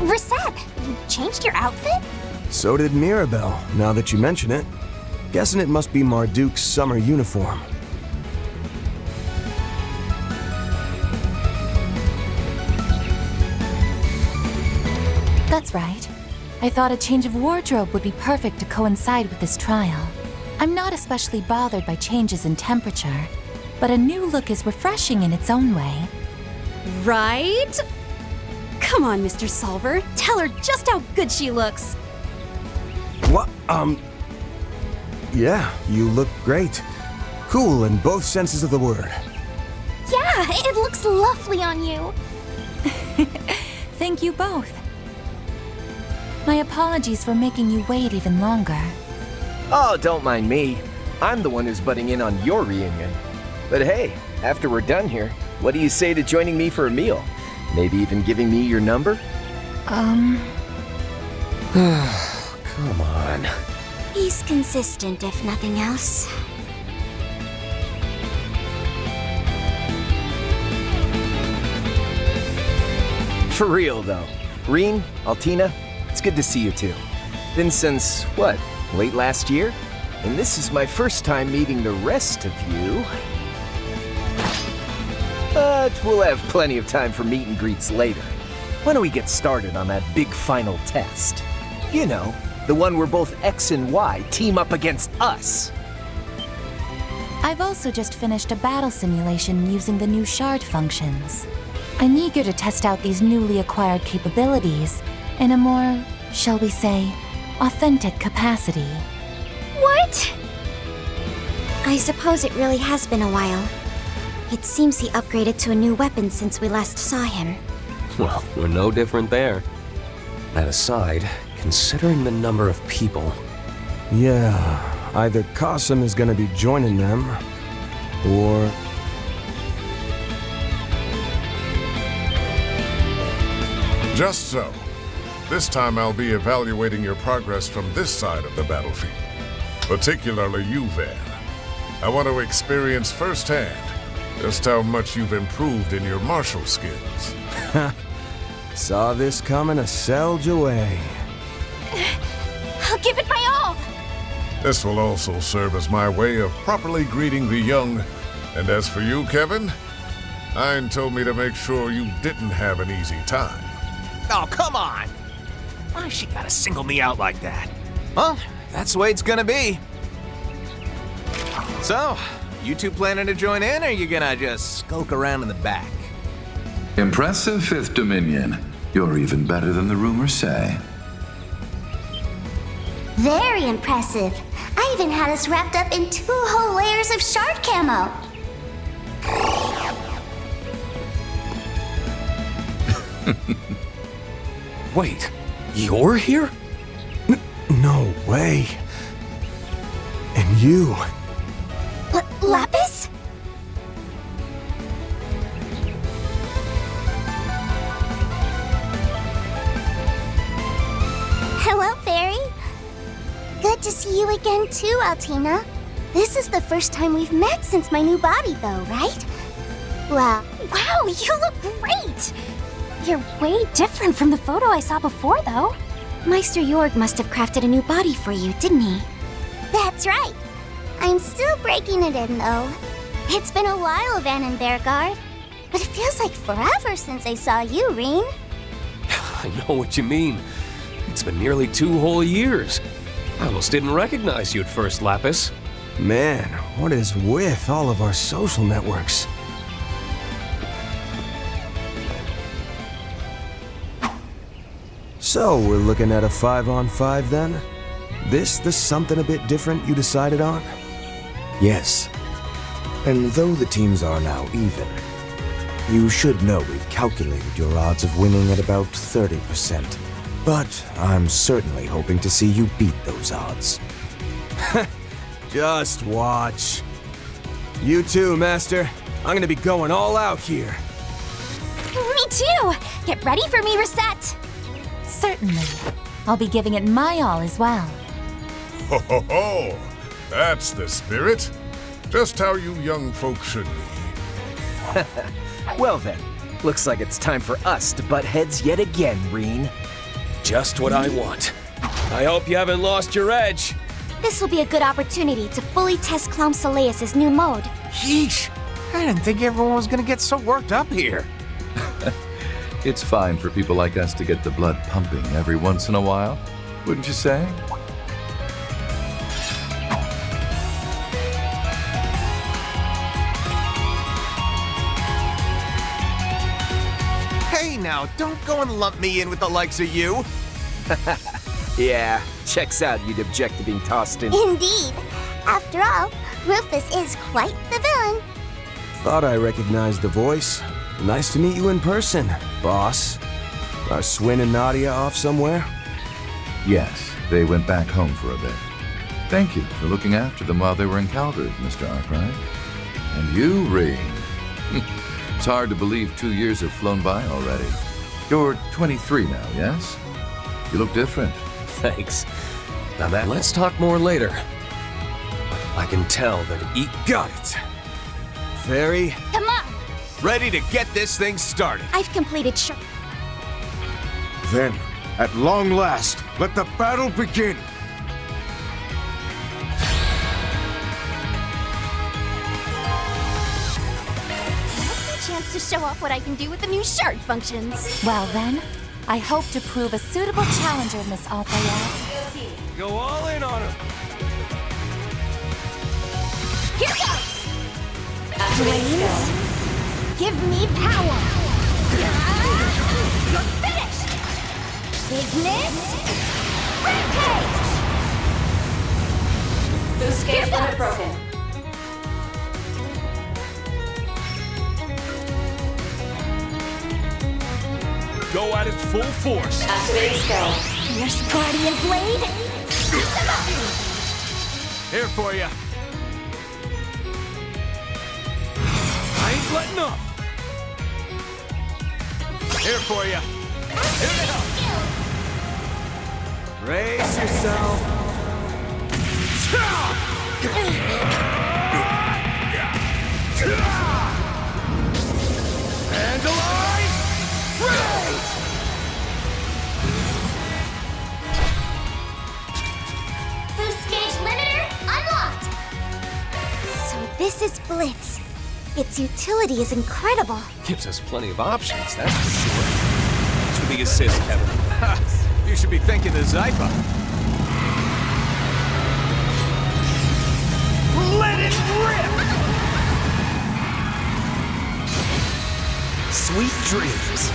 Reset, you changed your outfit? So did Mirabelle, now that you mention it. Guessing it must be Marduk's summer uniform. That's right. I thought a change of wardrobe would be perfect to coincide with this trial. I'm not especially bothered by changes in temperature, but a new look is refreshing in its own way. Right? Come on, Mr. Solver. Tell her just how good she looks. What? Yeah, you look great. Cool in both senses of the word. Yeah, it looks lovely on you. Thank you both. My apologies for making you wait even longer. Oh, don't mind me. I'm the one who's butting in on your reunion. But hey, after we're done here, what do you say to joining me for a meal? Maybe even giving me your number? Come on. He's consistent, if nothing else. For real, though. Reen, Altina, it's good to see you two. Been since, what, late last year? And this is my first time meeting the rest of you. But we'll have plenty of time for meet and greets later. Why don't we get started on that big final test? You know, the one where both X and Y team up against us. I've also just finished a battle simulation using the new shard functions. I'm eager to test out these newly acquired capabilities in a more, shall we say, authentic capacity. What? I suppose it really has been a while. It seems he upgraded to a new weapon since we last saw him. Well, we're no different there. That aside, considering the number of people... Yeah, either Qasim is gonna be joining them, or... Just so. This time I'll be evaluating your progress from this side of the battlefield. Particularly you, Van. I want to experience firsthand just how much you've improved in your martial skills. Saw this coming a Selge away. I'll give it my all! This will also serve as my way of properly greeting the young. And as for you, Kevin, Ein told me to make sure you didn't have an easy time. Oh, come on! Why she gotta single me out like that? Well, that's the way it's gonna be. So, you two planning to join in, or are you gonna just skulk around in the back? Impressive, Fifth Dominion. You're even better than the rumors say. Very impressive. I even had us wrapped up in 2 whole layers of shard camo. Wait, you're here? No way. And you... Lapis? Hello, Fairy. Good to see you again too, Altina. This is the first time we've met since my new body, though, right? Well, Wow, you look great! You're way different from the photo I saw before, though. Meister Jorg must have crafted a new body for you, didn't he? that's right. I'm still breaking it in, though. It's been a while, Van and Bearguard. But it feels like forever since I saw you, Reen. I know what you mean. It's been nearly 2 whole years. I almost didn't recognize you at first, Lapis. Man, what is with all of our social networks? So, we're looking at a 5-on-5 then? This the something a bit different you decided on? Yes. And though the teams are now even, you should know we've calculated your odds of winning at about 30%. But I'm certainly hoping to see you beat those odds. Just watch. You too, Master. I'm gonna be going all out here. Me too! Get ready for me, Reset! Certainly. I'll be giving it my all as well. Ho ho ho! That's the spirit. Just how you young folks should be. Well then, looks like it's time for us to butt heads yet again, Reen. Just what I want. I hope you haven't lost your edge. This will be a good opportunity to fully test Clown Soleus' new mode. Yeesh! I didn't think everyone was gonna get so worked up here. It's fine for people like us to get the blood pumping every once in a while, wouldn't you say? Hey now, don't go and lump me in with the likes of you. Yeah, checks out you'd object to being tossed in. Indeed. After all, Rufus is quite the villain. Thought I recognized the voice. Nice to meet you in person, boss. Are Swin and Nadia off somewhere? Yes, they went back home for a bit. Thank you for looking after them while they were in Calvert, Mr. Arkwright. And you, Reen. It's hard to believe 2 years have flown by already. You're 23 now, yes? You look different. Thanks. Now that, let's talk more later. I can tell that Got it! Fairy, Come on! Ready to get this thing started. I've completed Then, at long last, let the battle begin! Now's my chance to show off what I can do with the new shard functions. Well then, I hope to prove a suitable challenger, Miss Althayat. Go all in on him. Here goes! Flames, give me power! You're finished! Bigness, rampage! Boost gauge limit broken. go at its full force. Activating spell. Fierce Guardian Blade. Here for you. I ain't letting up. Here for you. Here to help. Brace yourself. Vandalize! Rage! Boost gauge limiter unlocked. So this is Blitz. Its utility is incredible. Gives us plenty of options, that's for sure. Thanks for the assist, Kevin. You should be thanking the Zypha. Let it rip! Sweet dreams.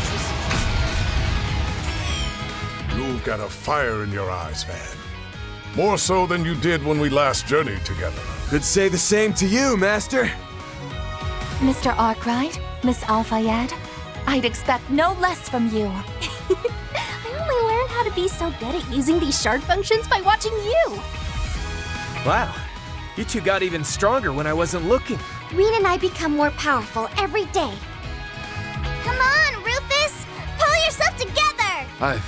You've got a fire in your eyes, Van. More so than you did when we last journeyed together. Could say the same to you, Master. Mr. Arkwright, Miss Al-Fayed, I'd expect no less from you. I only learned how to be so good at using these shard functions by watching you. Wow, you two got even stronger when I wasn't looking. Reen and I become more powerful every day. Come on, Rufus! Pull yourself together! I've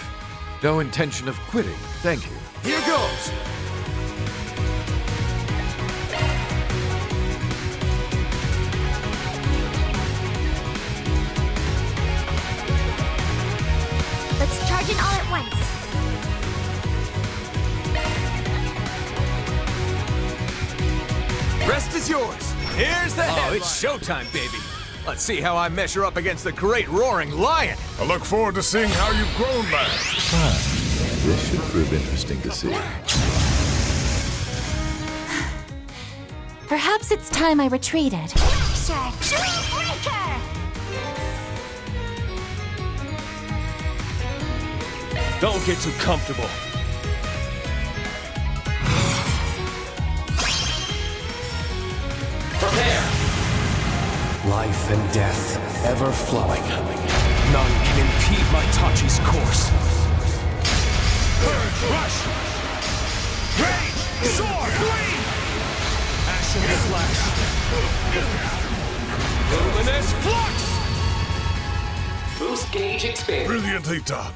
no intention of quitting, thank you. Here goes. Let's charge it all at once. Rest is yours. Here's the headline. Oh, it's showtime, baby. Let's see how I measure up against the great roaring lion. I look forward to seeing how you've grown, lad. This should prove interesting to see. Perhaps it's time I retreated. Sure, Dream Breaker! Don't get too comfortable. Prepare! Life and death, ever flowing. None can impede my Tachi's course. Purge, rush! Rage! Sword! Gleam! Ashen slash! Luminous flux! Boost gauge expanded. Brilliantly done.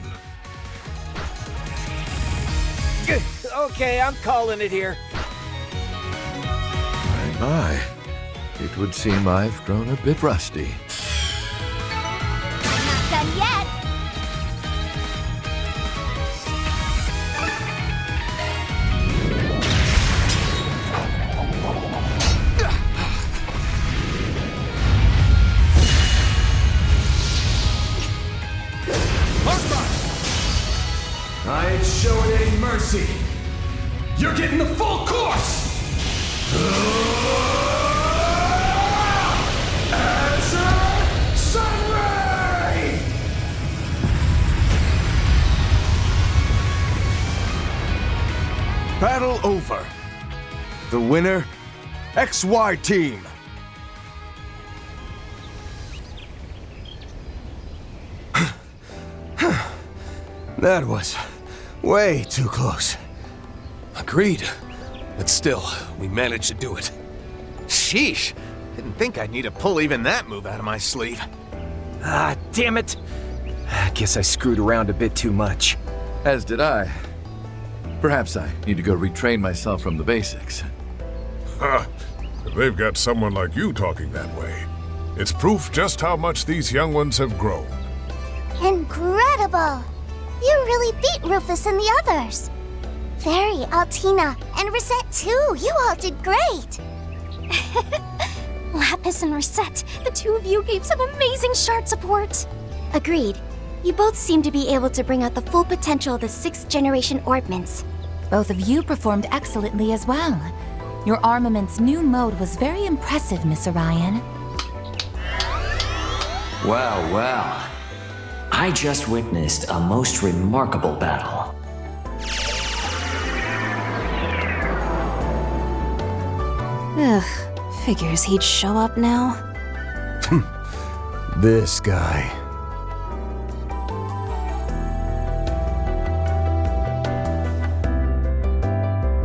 Okay, I'm calling it here. My. It would seem I've grown a bit rusty. Not done yet! I ain't showing any mercy. You're getting the full course. Azure Sunray! Battle over. The winner, XY Team. That was way too close. Agreed. But still, we managed to do it. Sheesh. Didn't think I'd need to pull even that move out of my sleeve. Ah, damn it. I guess I screwed around a bit too much. As did I. Perhaps I need to go retrain myself from the basics. Ha! They've got someone like you talking that way. It's proof just how much these young ones have grown. Incredible! You really beat Rufus and the others. Fairy, Altina, and Rosette too. You all did great. Lapis and Rosette, the two of you gave some amazing shard support. Agreed. You both seem to be able to bring out the full potential of the 6th generation orbments. Both of you performed excellently as well. Your armament's new mode was very impressive, Miss Orion. Well, well. I just witnessed a most remarkable battle. Ugh, figures he'd show up now. This guy.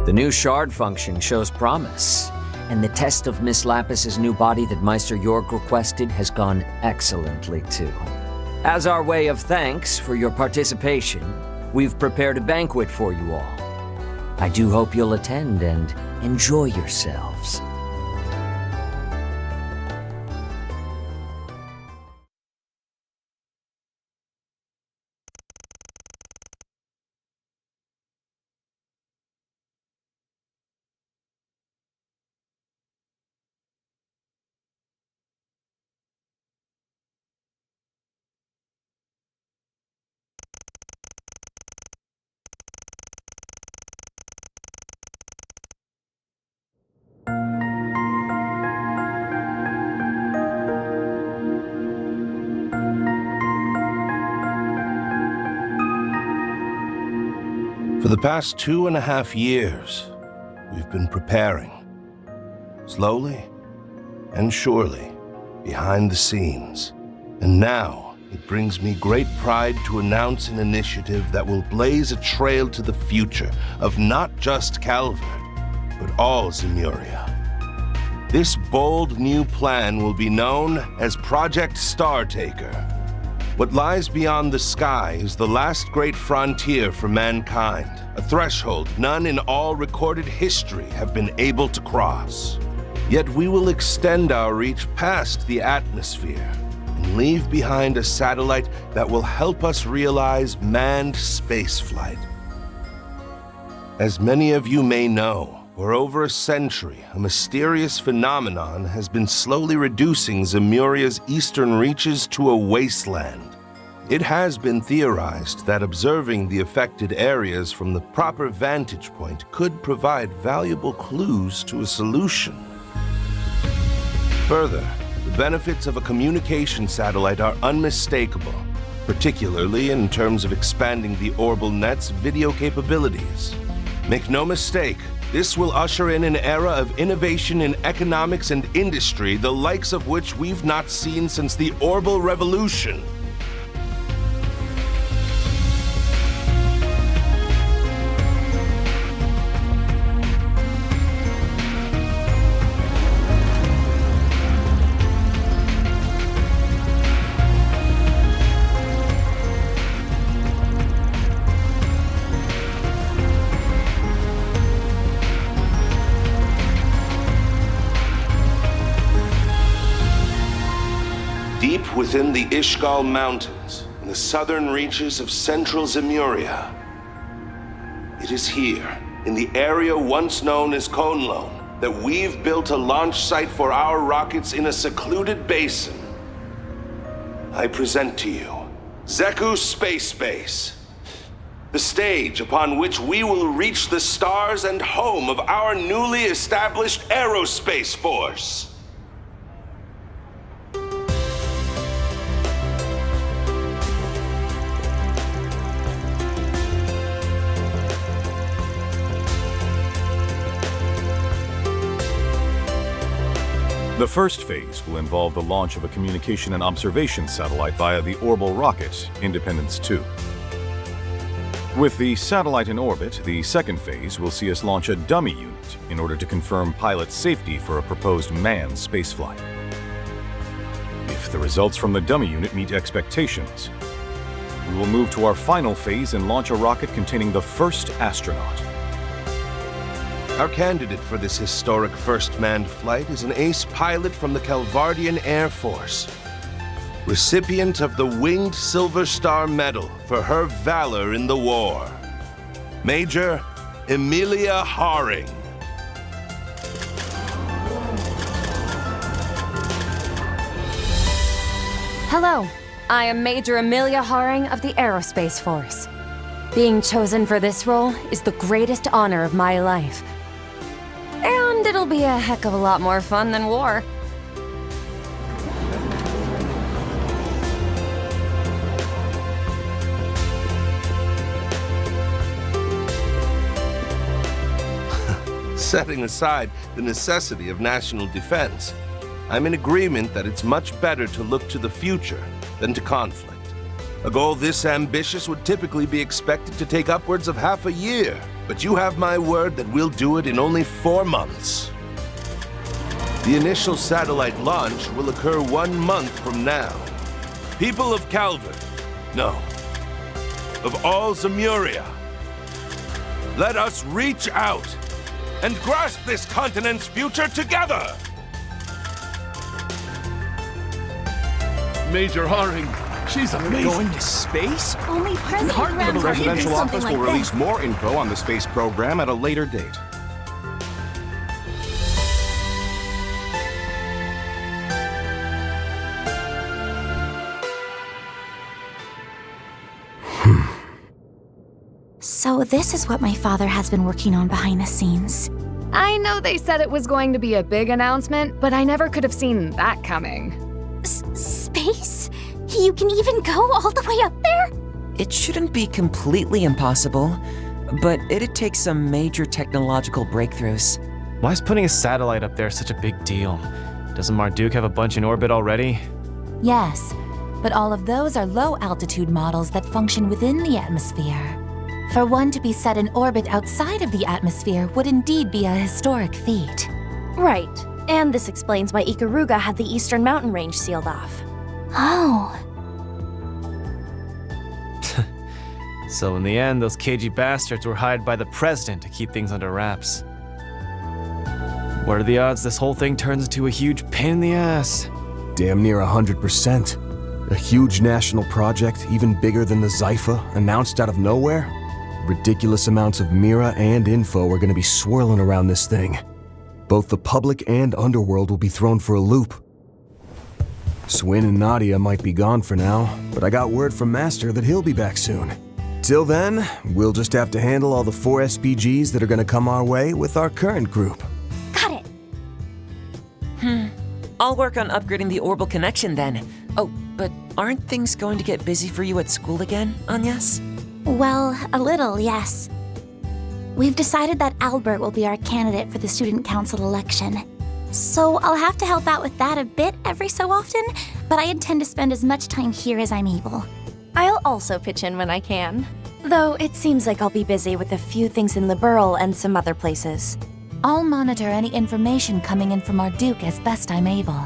The new shard function shows promise, and the test of Miss Lapis's new body that Meister York requested has gone excellently too. As our way of thanks for your participation, we've prepared a banquet for you all. I do hope you'll attend and enjoy yourselves. For the past 2.5 years, we've been preparing. Slowly and surely, behind the scenes. And now, it brings me great pride to announce an initiative that will blaze a trail to the future of not just Calvert, but all Zemuria. This bold new plan will be known as Project Startaker. What lies beyond the sky is the last great frontier for mankind, a threshold none in all recorded history have been able to cross. Yet we will extend our reach past the atmosphere and leave behind a satellite that will help us realize manned spaceflight. As many of you may know, for over a century, a mysterious phenomenon has been slowly reducing Zemuria's eastern reaches to a wasteland. It has been theorized that observing the affected areas from the proper vantage point could provide valuable clues to a solution. Further, the benefits of a communication satellite are unmistakable, particularly in terms of expanding the Orbital Net's video capabilities. Make no mistake, this will usher in an era of innovation in economics and industry, the likes of which we've not seen since the Orbital Revolution. Deep within the Ishgal Mountains, in the southern reaches of central Zemuria. It is here, in the area once known as Conlone, that we've built a launch site for our rockets in a secluded basin. I present to you Zeku Space Base, the stage upon which we will reach the stars and home of our newly established aerospace force. The first phase will involve the launch of a communication and observation satellite via the orbital rocket, Independence 2. With the satellite in orbit, the second phase will see us launch a dummy unit in order to confirm pilot safety for a proposed manned spaceflight. If the results from the dummy unit meet expectations, we will move to our final phase and launch a rocket containing the first astronaut. Our candidate for this historic first manned flight is an ace pilot from the Calvardian Air Force, recipient of the Winged Silver Star Medal for her valor in the war, Major Emilia Haring. Hello, I am Major Emilia Haring of the Aerospace Force. Being chosen for this role is the greatest honor of my life. And it'll be a heck of a lot more fun than war. Setting aside the necessity of national defense, I'm in agreement that it's much better to look to the future than to conflict. A goal this ambitious would typically be expected to take upwards of half a year. but you have my word that we'll do it in only 4 months. The initial satellite launch will occur 1 month from now. People of Calvert, no, of all Zemuria, let us reach out and grasp this continent's future together! Major Haring, she's amazing. Going to space? Only President The Grandpa could do presidential something office like will release this. more info on the space program at a later date. So this is what my father has been working on behind the scenes. I know they said it was going to be a big announcement, but I never could have seen that coming. Space? You can even go all the way up there? It shouldn't be completely impossible, but it'd take some major technological breakthroughs. Why is putting a satellite up there such a big deal? Doesn't Marduk have a bunch in orbit already? Yes, but all of those are low-altitude models that function within the atmosphere. For one to be set in orbit outside of the atmosphere would indeed be a historic feat. Right. And this explains why Ikaruga had the Eastern Mountain Range sealed off. Oh. So in the end, those cagey bastards were hired by the president to keep things under wraps. What are the odds this whole thing turns into a huge pain in the ass? Damn near 100%. A huge national project, even bigger than the Zypha, announced out of nowhere? Ridiculous amounts of Mira and info are gonna be swirling around this thing. Both the public and underworld will be thrown for a loop. Swin and Nadia might be gone for now, but I got word from Master that he'll be back soon. Till then, we'll just have to handle all the 4 SPGs that are gonna come our way with our current group. Got it. I'll work on upgrading the orbital connection then. Oh, but aren't things going to get busy for you at school again, Agnes? Well, a little, yes. We've decided that Albert will be our candidate for the student council election. So I'll have to help out with that a bit every so often, but I intend to spend as much time here as I'm able. I'll also pitch in when I can. Though it seems like I'll be busy with a few things in Liberl and some other places. I'll monitor any information coming in from Marduk as best I'm able.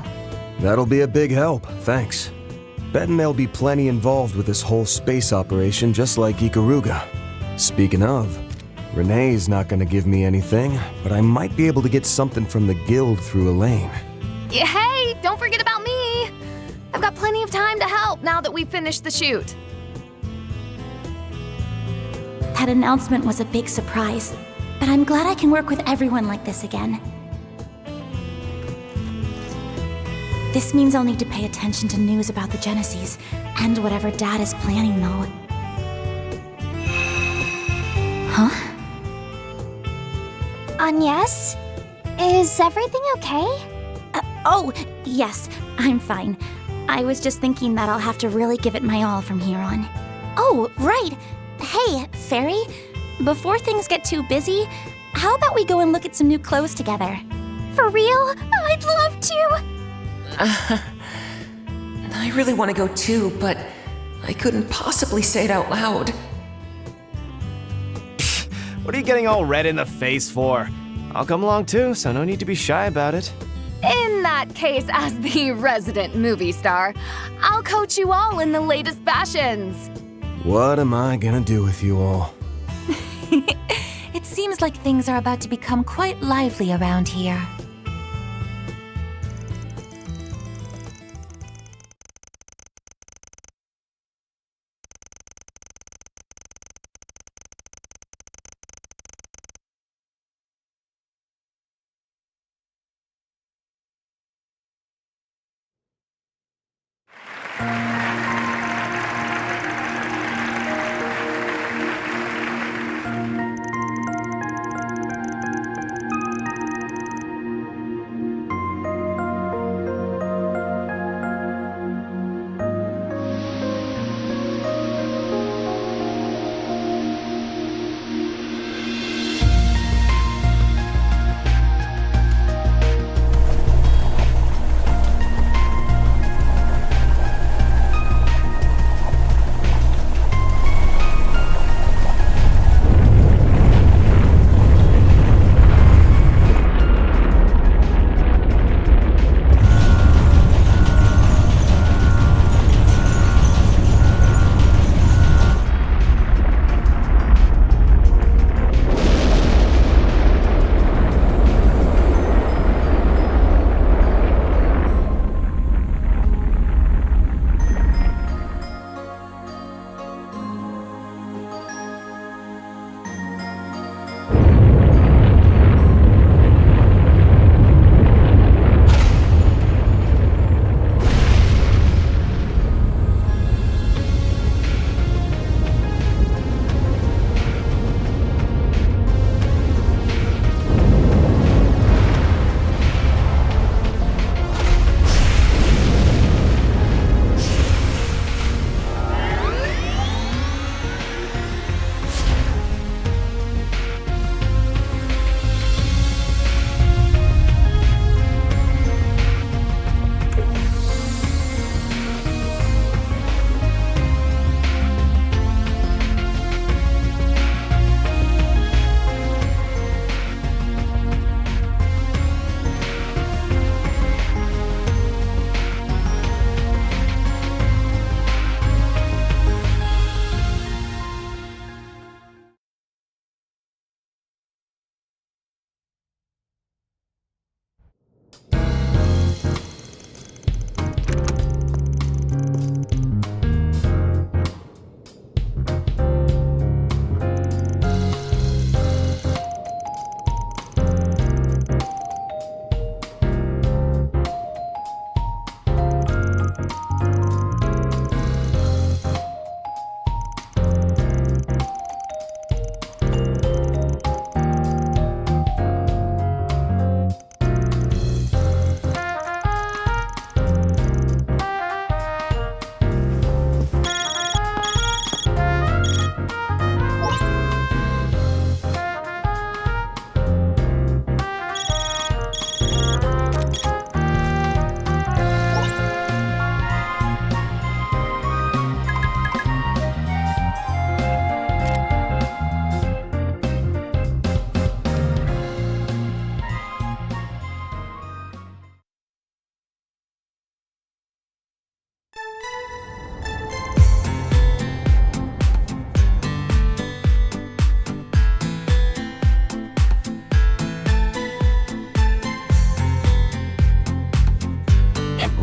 That'll be a big help, thanks. Betting there'll be plenty involved with this whole space operation, just like Ikaruga. Speaking of, Renee's not gonna give me anything, but I might be able to get something from the guild through Elaine. Yeah, hey, don't forget about me! I've got plenty of time to help now that we've finished the shoot. That announcement was a big surprise, but I'm glad I can work with everyone like this again. This means I'll need to pay attention to news about the Genesis, and whatever Dad is planning, though. Huh? Agnes? Is everything okay? Oh, yes, I'm fine. I was just thinking that I'll have to really give it my all from here on. Oh, right! Hey, Fairy, before things get too busy, how about we go and look at some new clothes together? For real? I'd love to! I really want to go too, but I couldn't possibly say it out loud. What are you getting all red in the face for? I'll come along too, so no need to be shy about it. In that case, as the resident movie star, I'll coach you all in the latest fashions. What am I gonna do with you all? It seems like things are about to become quite lively around here.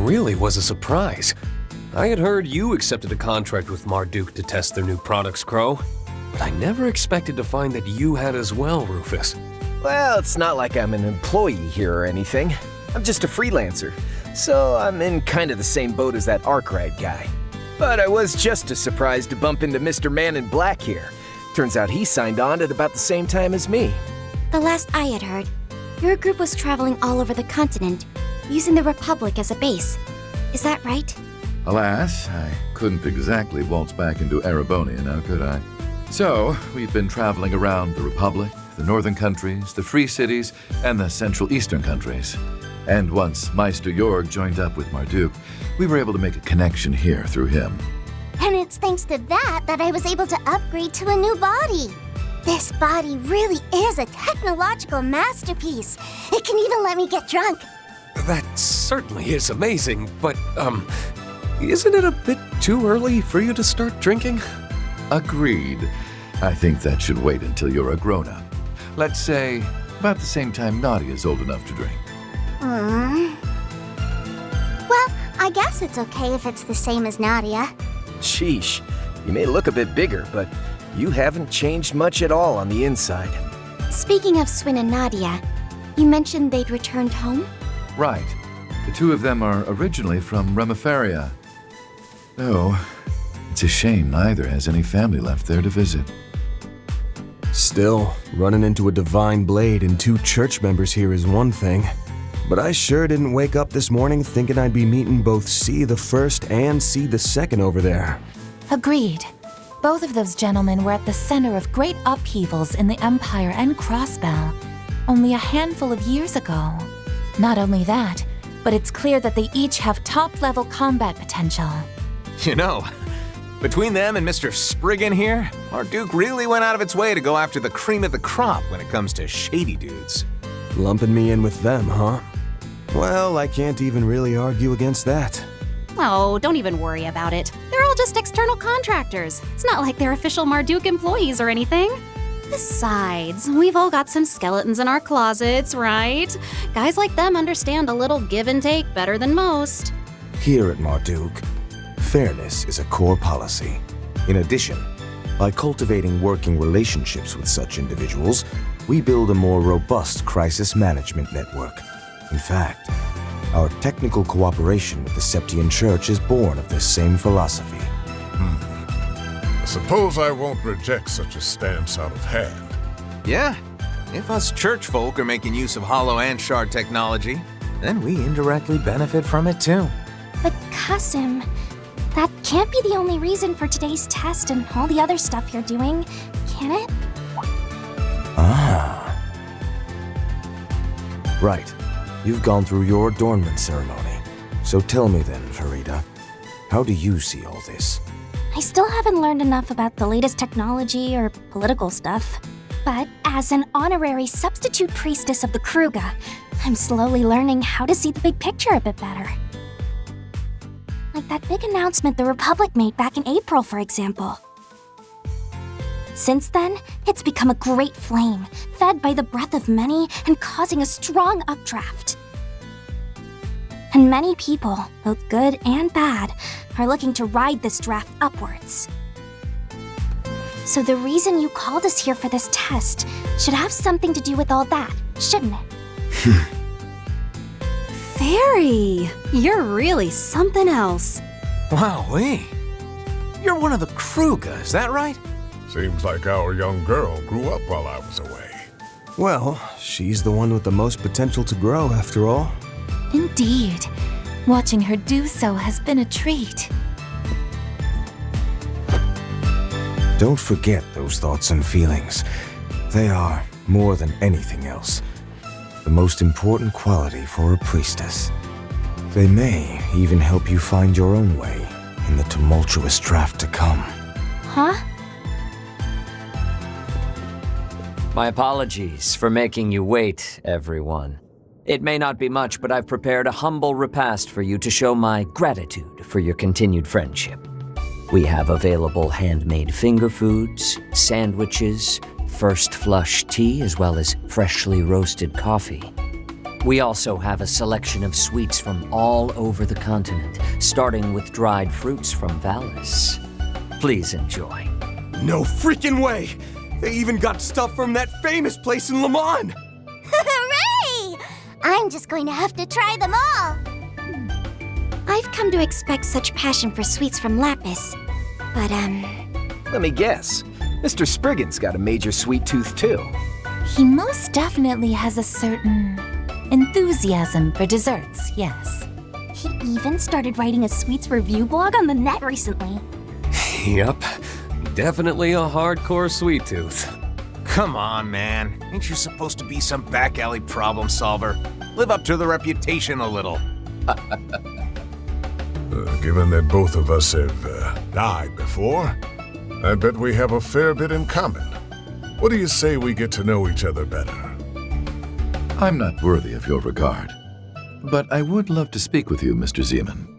really was a surprise. I had heard you accepted a contract with Marduk to test their new products, Crow. But I never expected to find that you had as well, Rufus. Well, it's not like I'm an employee here or anything. I'm just a freelancer, so I'm in kind of the same boat as that Arkwright guy. But I was just as surprised to bump into Mr. Man in Black here. Turns out he signed on at about the same time as me. The last I had heard, your group was traveling all over the continent, using the Republic as a base. Is that right? Alas, I couldn't exactly waltz back into Erebonia now, could I? So, we've been traveling around the Republic, the northern countries, the Free Cities, and the Central Eastern countries. And once Meister Jorg joined up with Marduk, we were able to make a connection here through him. And it's thanks to that I was able to upgrade to a new body. This body really is a technological masterpiece. It can even let me get drunk. That certainly is amazing, but, isn't it a bit too early for you to start drinking? Agreed. I think that should wait until you're a grown-up. Let's say about the same time Nadia's old enough to drink. Well, I guess it's okay if it's the same as Nadia. Sheesh, you may look a bit bigger, but you haven't changed much at all on the inside. Speaking of Swin and Nadia, you mentioned they'd returned home? Right. The two of them are originally from Remiferia. Oh, it's a shame neither has any family left there to visit. Still, running into a divine blade and 2 church members here is one thing. But I sure didn't wake up this morning thinking I'd be meeting both C the First and C the Second over there. Agreed. Both of those gentlemen were at the center of great upheavals in the Empire and Crossbell only a handful of years ago. Not only that, but it's clear that they each have top-level combat potential. You know, between them and Mr. Spriggan here, Marduk really went out of its way to go after the cream of the crop when it comes to shady dudes. Lumping me in with them, huh? Well, I can't even really argue against that. Oh, don't even worry about it. They're all just external contractors. It's not like they're official Marduk employees or anything. Besides, we've all got some skeletons in our closets, right? Guys like them understand a little give and take better than most. Here at Marduk, fairness is a core policy. In addition, by cultivating working relationships with such individuals, we build a more robust crisis management network. In fact, our technical cooperation with the Septian Church is born of this same philosophy. I suppose I won't reject such a stance out of hand. Yeah, if us church folk are making use of Hollow and Shard technology, then we indirectly benefit from it too. But Kasim, that can't be the only reason for today's test and all the other stuff you're doing, can it? Ah. Right. You've gone through your adornment ceremony. So tell me then, Farida, how do you see all this? I still haven't learned enough about the latest technology or political stuff. But as an honorary substitute priestess of the Kruga, I'm slowly learning how to see the big picture a bit better. Like that big announcement the Republic made back in April, for example. Since then, it's become a great flame, fed by the breath of many and causing a strong updraft. And many people, both good and bad, are looking to ride this draft upwards. So the reason you called us here for this test should have something to do with all that, shouldn't it? Fairy, you're really something else. Wowee. You're one of the Kruga, is that right? Seems like our young girl grew up while I was away. Well, she's the one with the most potential to grow, after all. Indeed. Watching her do so has been a treat. Don't forget those thoughts and feelings. They are, more than anything else, the most important quality for a priestess. They may even help you find your own way in the tumultuous draft to come. Huh? My apologies for making you wait, everyone. It may not be much, but I've prepared a humble repast for you to show my gratitude for your continued friendship. We have available handmade finger foods, sandwiches, first flush tea, as well as freshly roasted coffee. We also have a selection of sweets from all over the continent, starting with dried fruits from Valis. Please enjoy. No freaking way! They even got stuff from that famous place in Le Mans! Hooray! I'm just going to have to try them all. I've come to expect such passion for sweets from Lapis. But, Let me guess. Mr. Spriggan's got a major sweet tooth, too. He most definitely has a certain enthusiasm for desserts, yes. He even started writing a sweets review blog on the net recently. Yep, definitely a hardcore sweet tooth. Come on, man. Ain't you supposed to be some back alley problem solver? Live up to the reputation a little. Given that both of us have died before, I bet we have a fair bit in common. What do you say we get to know each other better? I'm not worthy of your regard, but I would love to speak with you, Mr. Zeman.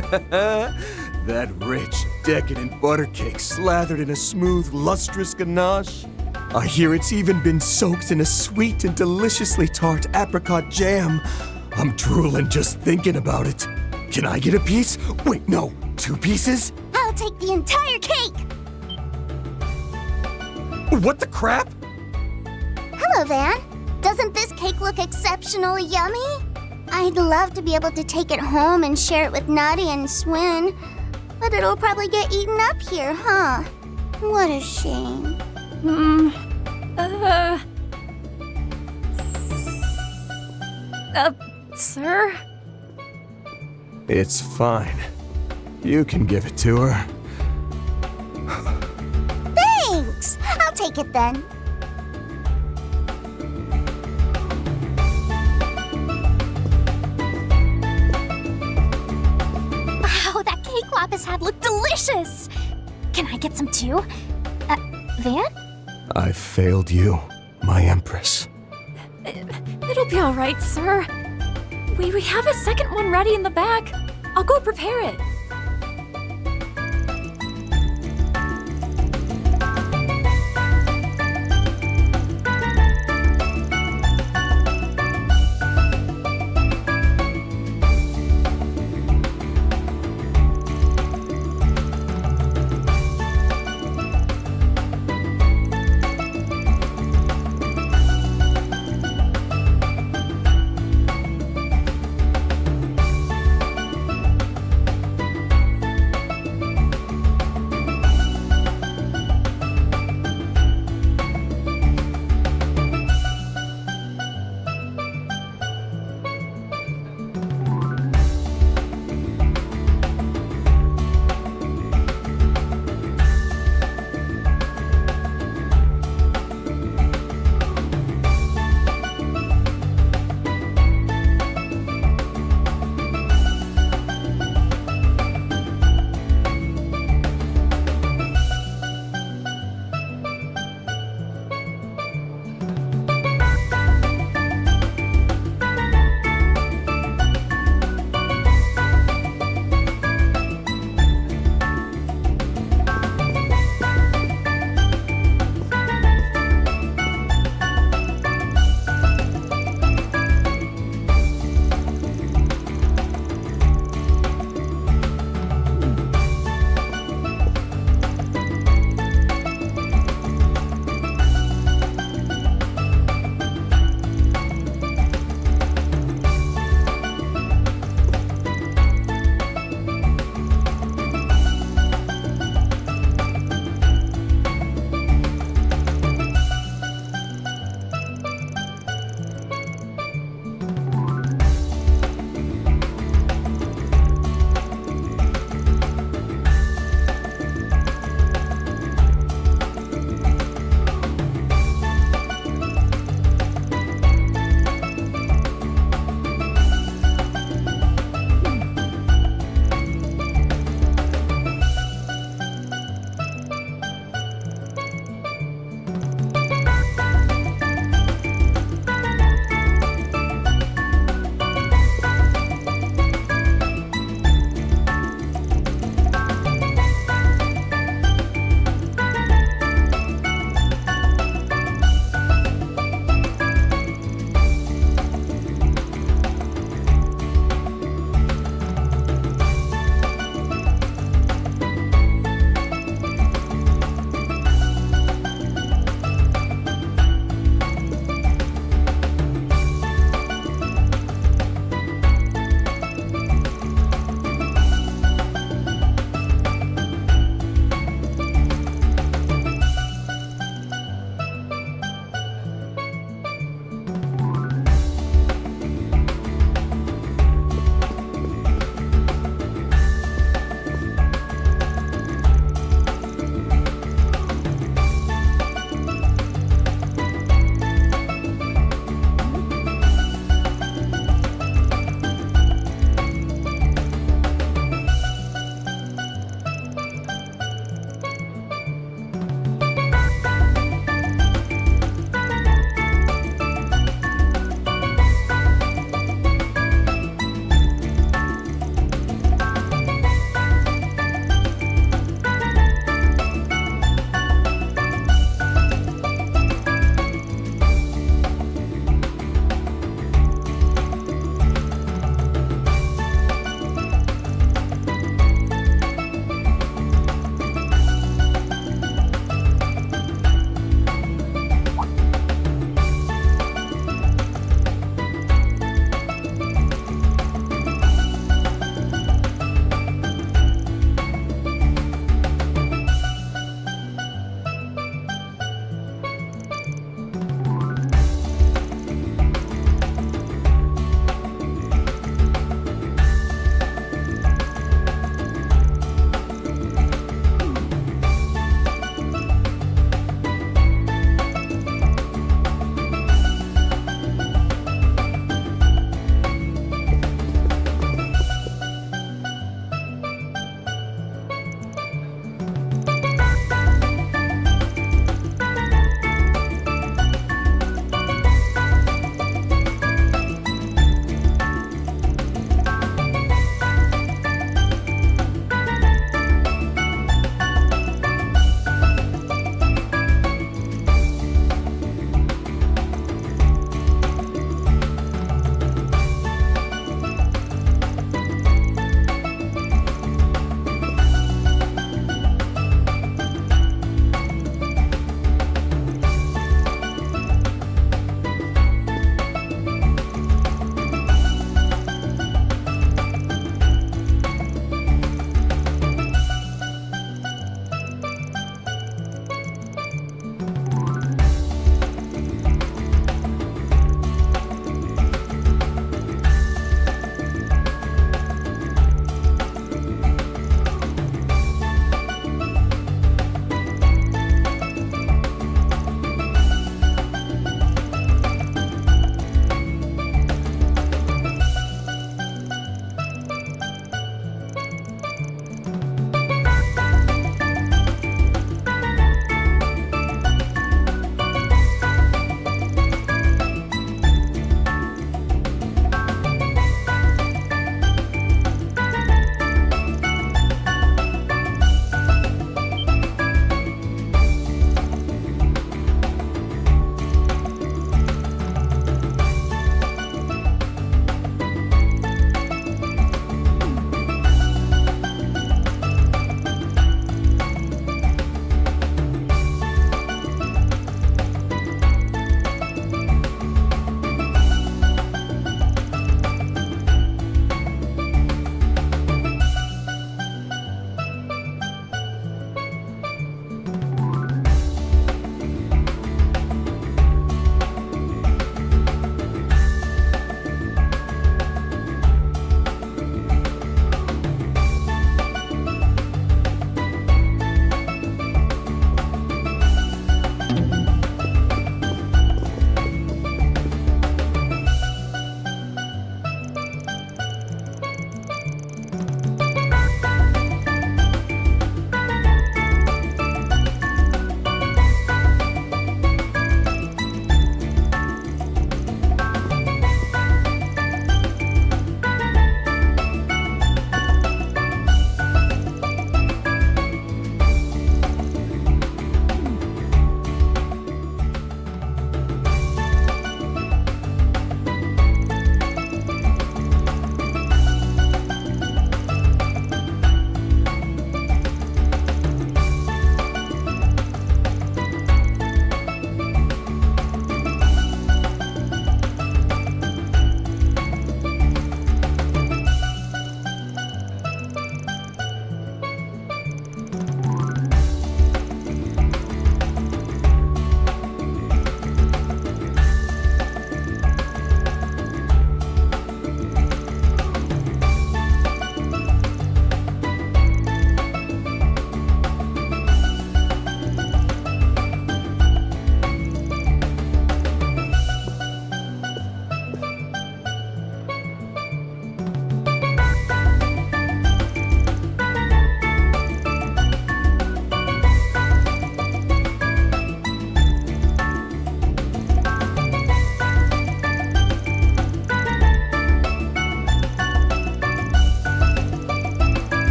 That rich, decadent butter cake slathered in a smooth, lustrous ganache. I hear it's even been soaked in a sweet and deliciously tart apricot jam. I'm drooling just thinking about it. Can I get a piece? Wait, no, 2 pieces? I'll take the entire cake! What the crap? Hello, Van. Doesn't this cake look exceptionally yummy? I'd love to be able to take it home and share it with Nadi and Swin, but it'll probably get eaten up here, huh? What a shame. Sir? It's fine. You can give it to her. Thanks! I'll take it then. Wow, that cake Lapis had looked delicious! Can I get some too? Van? I failed you, my Empress. It'll be all right, sir. We have a second one ready in the back. I'll go prepare it.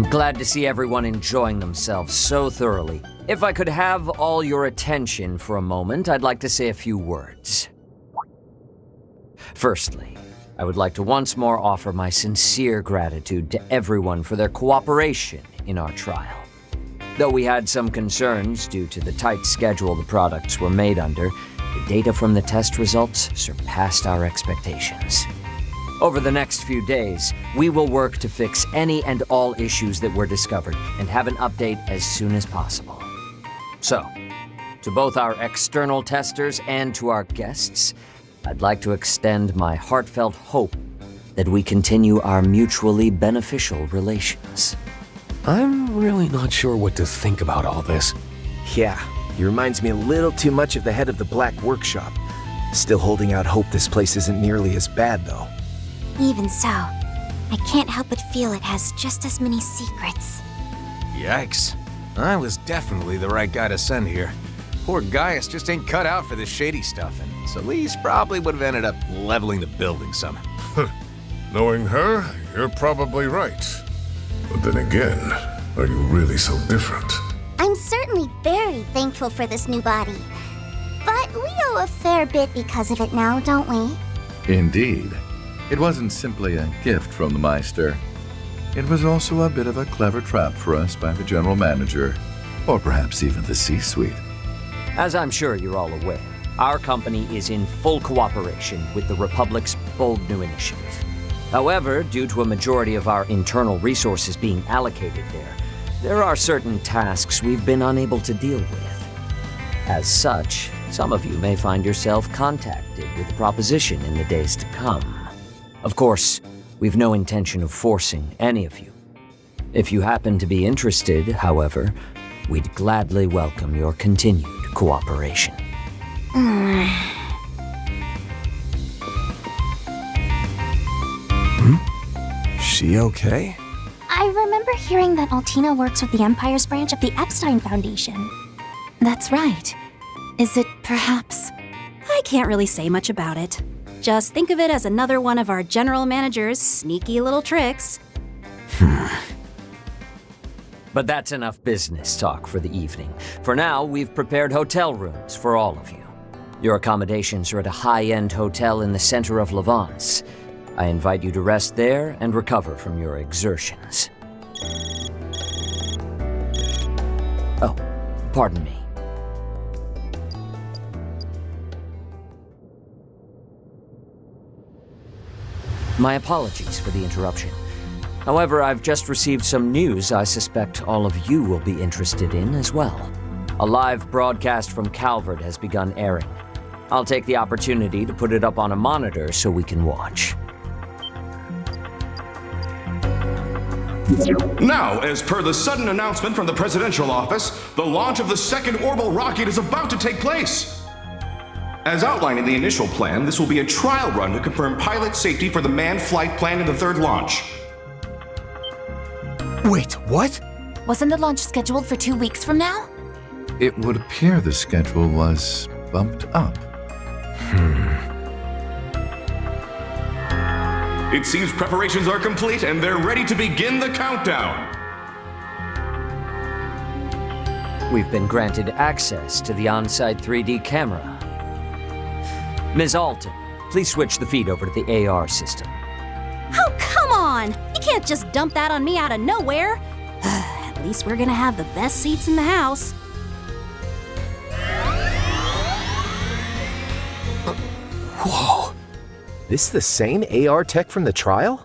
Glad to see everyone enjoying themselves so thoroughly. If I could have all your attention for a moment, I'd like to say a few words. Firstly, I would like to once more offer my sincere gratitude to everyone for their cooperation in our trial. Though we had some concerns due to the tight schedule the products were made under, the data from the test results surpassed our expectations. Over the next few days, we will work to fix any and all issues that were discovered and have an update as soon as possible. So, to both our external testers and to our guests, I'd like to extend my heartfelt hope that we continue our mutually beneficial relations. I'm really not sure what to think about all this. Yeah, he reminds me a little too much of the head of the Black Workshop. Still holding out hope this place isn't nearly as bad, though. Even so, I can't help but feel it has just as many secrets. Yikes. I was definitely the right guy to send here. Poor Gaius just ain't cut out for this shady stuff, and Celeste probably would have ended up leveling the building some. Knowing her, you're probably right. But then again, are you really so different? I'm certainly very thankful for this new body. But we owe a fair bit because of it now, don't we? Indeed. It wasn't simply a gift from the Meister. It was also a bit of a clever trap for us by the General Manager, or perhaps even the C-Suite. As I'm sure you're all aware, our company is in full cooperation with the Republic's bold new initiative. However, due to a majority of our internal resources being allocated there are certain tasks we've been unable to deal with. As such, some of you may find yourself contacted with a proposition in the days to come. Of course, we've no intention of forcing any of you. If you happen to be interested, however, we'd gladly welcome your continued cooperation. She okay? I remember hearing that Altina works with the Empire's branch of the Epstein Foundation. That's right. Is it perhaps... I can't really say much about it. Just think of it as another one of our general manager's sneaky little tricks. But that's enough business talk for the evening. For now, we've prepared hotel rooms for all of you. Your accommodations are at a high-end hotel in the center of Levance. I invite you to rest there and recover from your exertions. Oh, pardon me. My apologies for the interruption. However, I've just received some news I suspect all of you will be interested in as well. A live broadcast from Calvert has begun airing. I'll take the opportunity to put it up on a monitor so we can watch. Now, as per the sudden announcement from the presidential office, the launch of the second orbital rocket is about to take place. As outlined in the initial plan, this will be a trial run to confirm pilot safety for the manned flight planned in the third launch. Wait, what? Wasn't the launch scheduled for 2 weeks from now? It would appear the schedule was bumped up. It seems preparations are complete and they're ready to begin the countdown. We've been granted access to the on-site 3D camera. Ms. Alton, please switch the feed over to the AR system. Oh, come on! You can't just dump that on me out of nowhere! At least we're gonna have the best seats in the house. Whoa. This the same AR tech from the trial?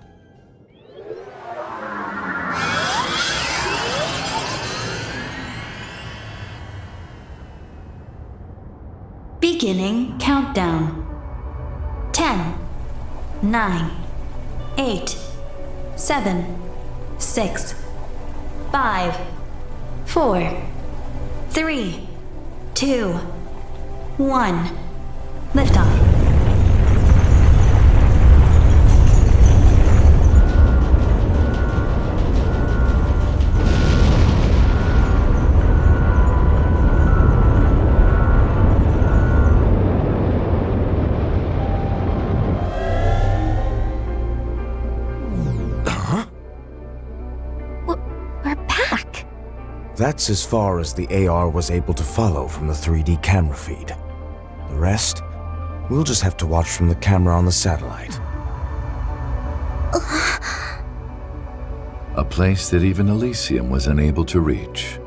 Beginning countdown. 10, 9, 8, 7, 6, 5, 4, 3, 2, 1. Liftoff. we're back. That's as far as the AR was able to follow from the 3D camera feed. The rest, we'll just have to watch from the camera on the satellite. A place that even Elysium was unable to reach.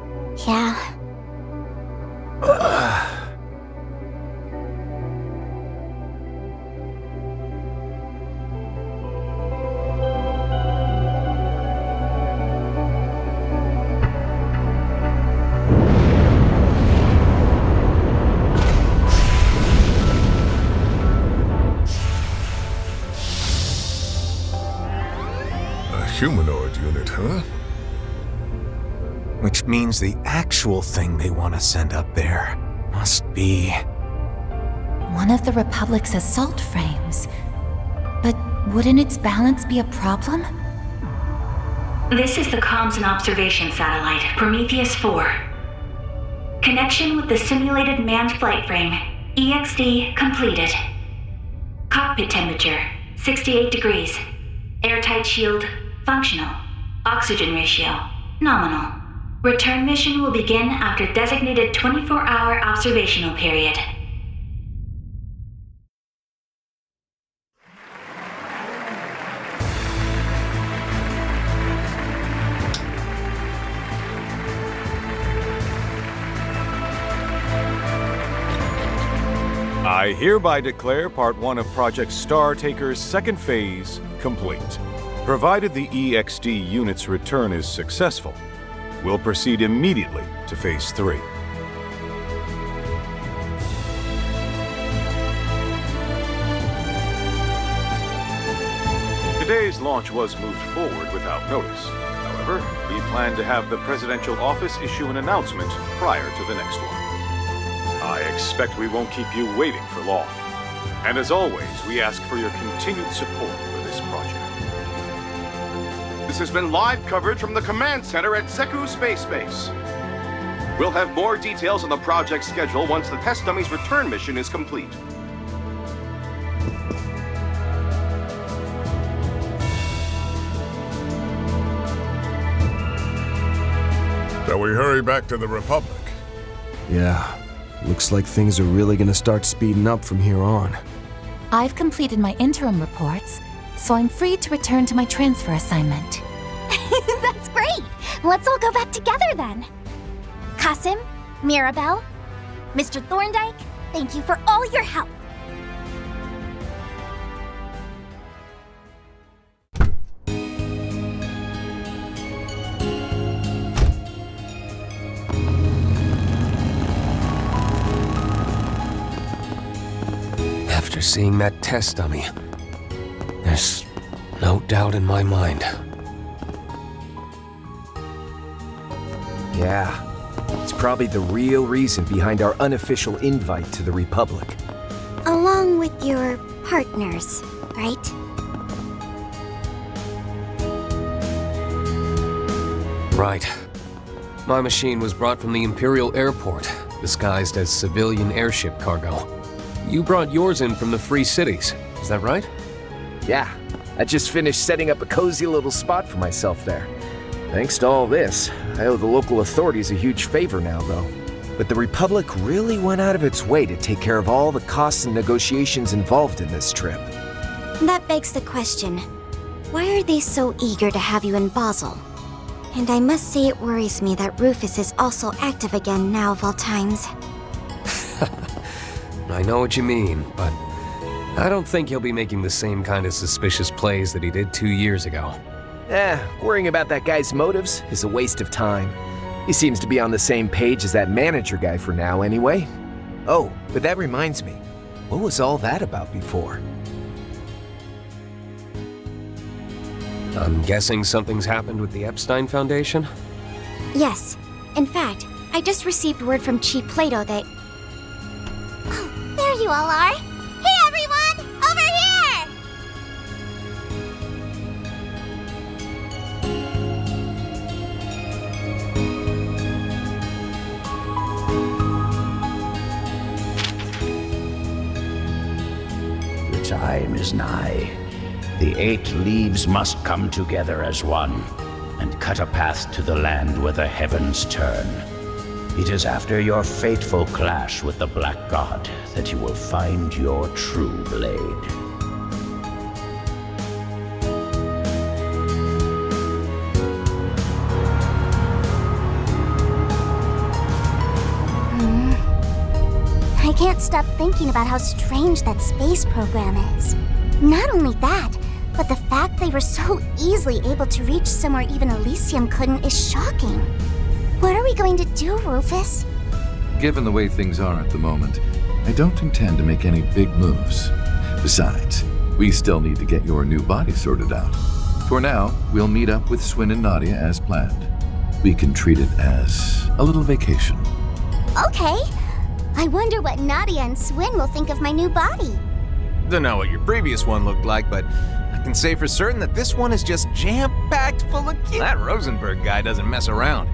Yeah. Humanoid unit, huh? Which means the actual thing they want to send up there must be... One of the Republic's assault frames. But wouldn't its balance be a problem? This is the Comms and Observation Satellite, Prometheus 4. Connection with the simulated manned flight frame. EXD completed. Cockpit temperature, 68 degrees. Airtight shield, functional. Oxygen ratio, nominal. Return mission will begin after designated 24-hour observational period. I hereby declare Part 1 of Project Star Taker's second phase complete. Provided the EXD unit's return is successful, we'll proceed immediately to Phase 3. Today's launch was moved forward without notice. However, we plan to have the Presidential Office issue an announcement prior to the next one. I expect we won't keep you waiting for long. And as always, we ask for your continued support for this project. This has been live coverage from the command center at Zeku Space Base. We'll have more details on the project schedule once the test dummy's return mission is complete. Shall we hurry back to the Republic? Yeah. Looks like things are really gonna start speeding up from here on. I've completed my interim reports, so I'm free to return to my transfer assignment. That's great! Let's all go back together then. Kasim, Mirabelle, Mr. Thorndyke, thank you for all your help. After seeing that test dummy, there's no doubt in my mind. Yeah, it's probably the real reason behind our unofficial invite to the Republic. Along with your partners, right? Right. My machine was brought from the Imperial Airport, disguised as civilian airship cargo. You brought yours in from the Free Cities, is that right? Yeah, I just finished setting up a cozy little spot for myself there. Thanks to all this, I owe the local authorities a huge favor now, though. But the Republic really went out of its way to take care of all the costs and negotiations involved in this trip. That begs the question, why are they so eager to have you in Basel? And I must say it worries me that Rufus is also active again now of all times. I know what you mean, but I don't think he'll be making the same kind of suspicious plays that he did 2 years ago. Worrying about that guy's motives is a waste of time. He seems to be on the same page as that manager guy for now, anyway. Oh, but that reminds me. What was all that about before? I'm guessing something's happened with the Epstein Foundation? Yes. In fact, I just received word from Chief Plato that... There you all are. Hey everyone! Over here! The time is nigh. The 8 leaves must come together as one, and cut a path to the land where the heavens turn. It is after your fateful clash with the Black God that you will find your true blade. I can't stop thinking about how strange that space program is. Not only that, but the fact they were so easily able to reach somewhere even Elysium couldn't is shocking. What are we going to do, Rufus? Given the way things are at the moment, I don't intend to make any big moves. Besides, we still need to get your new body sorted out. For now, we'll meet up with Swin and Nadia as planned. We can treat it as a little vacation. Okay. I wonder what Nadia and Swin will think of my new body. Don't know what your previous one looked like, but I can say for certain that this one is just jam-packed full of kids. That Rosenberg guy doesn't mess around.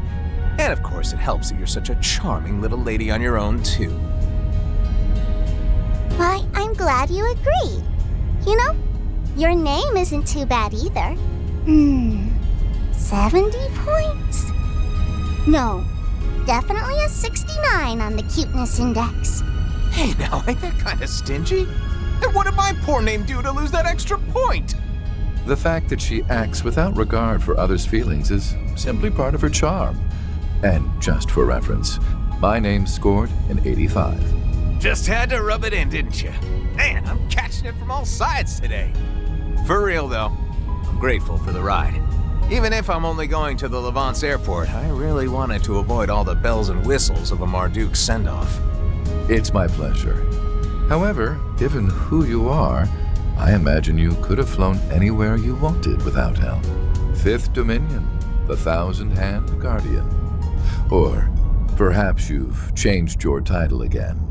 And of course, it helps that you're such a charming little lady on your own, too. Why, I'm glad you agreed. You know, your name isn't too bad either. 70 points? No, definitely a 69 on the cuteness index. Hey now, ain't that kind of stingy? And what did my poor name do to lose that extra point? The fact that she acts without regard for others' feelings is simply part of her charm. And just for reference, my name scored an 85. Just had to rub it in, didn't you? Man, I'm catching it from all sides today. For real, though, I'm grateful for the ride. Even if I'm only going to the Levance airport, I really wanted to avoid all the bells and whistles of a Marduk send-off. It's my pleasure. However, given who you are, I imagine you could have flown anywhere you wanted without help. Fifth Dominion, the Thousand-Hand Guardian. Or perhaps you've changed your title again.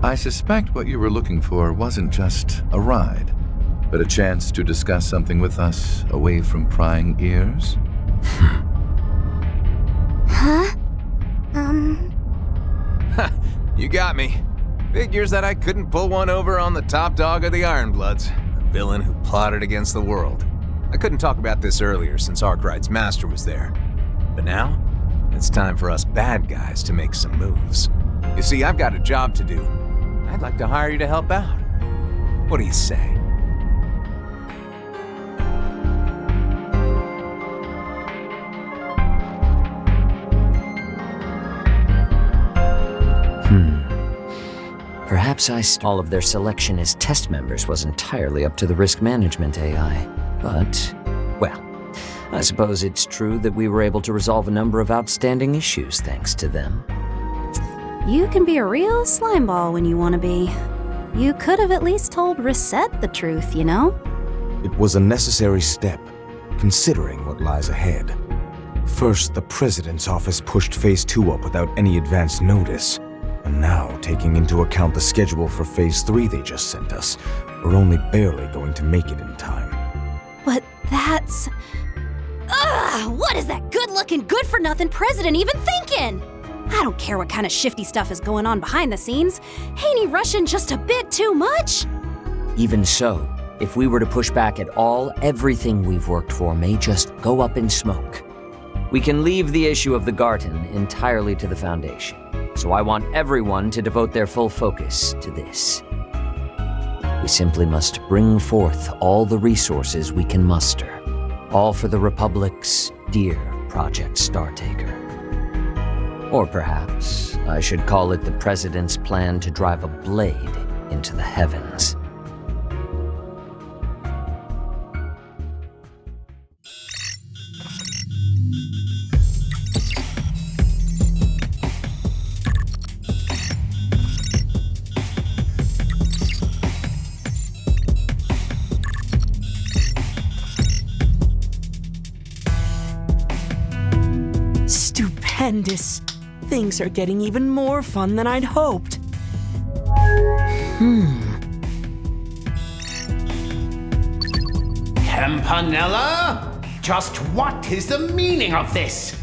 I suspect what you were looking for wasn't just a ride, but a chance to discuss something with us away from prying ears? Huh? You got me. Figures that I couldn't pull one over on the top dog of the Ironbloods, the villain who plotted against the world. I couldn't talk about this earlier since Arkwright's master was there. But now, it's time for us bad guys to make some moves. You see, I've got a job to do. I'd like to hire you to help out. What do you say? Perhaps all of their selection as test members was entirely up to the risk management AI. But, well, I suppose it's true that we were able to resolve a number of outstanding issues thanks to them. You can be a real slimeball when you want to be. You could have at least told Reset the truth, you know? It was a necessary step, considering what lies ahead. First, the President's office pushed Phase 2 up without any advance notice. And now, taking into account the schedule for Phase 3 they just sent us, we're only barely going to make it in time. But that's... Ugh! What is that good-looking, good-for-nothing president even thinking? I don't care what kind of shifty stuff is going on behind the scenes. Ain't he rushing just a bit too much? Even so, if we were to push back at all, everything we've worked for may just go up in smoke. We can leave the issue of the Garden entirely to the Foundation. So I want everyone to devote their full focus to this. We simply must bring forth all the resources we can muster, all for the Republic's dear Project Startaker. Or perhaps I should call it the President's plan to drive a blade into the heavens. Stupendous. Things are getting even more fun than I'd hoped. Campanella? Just what is the meaning of this?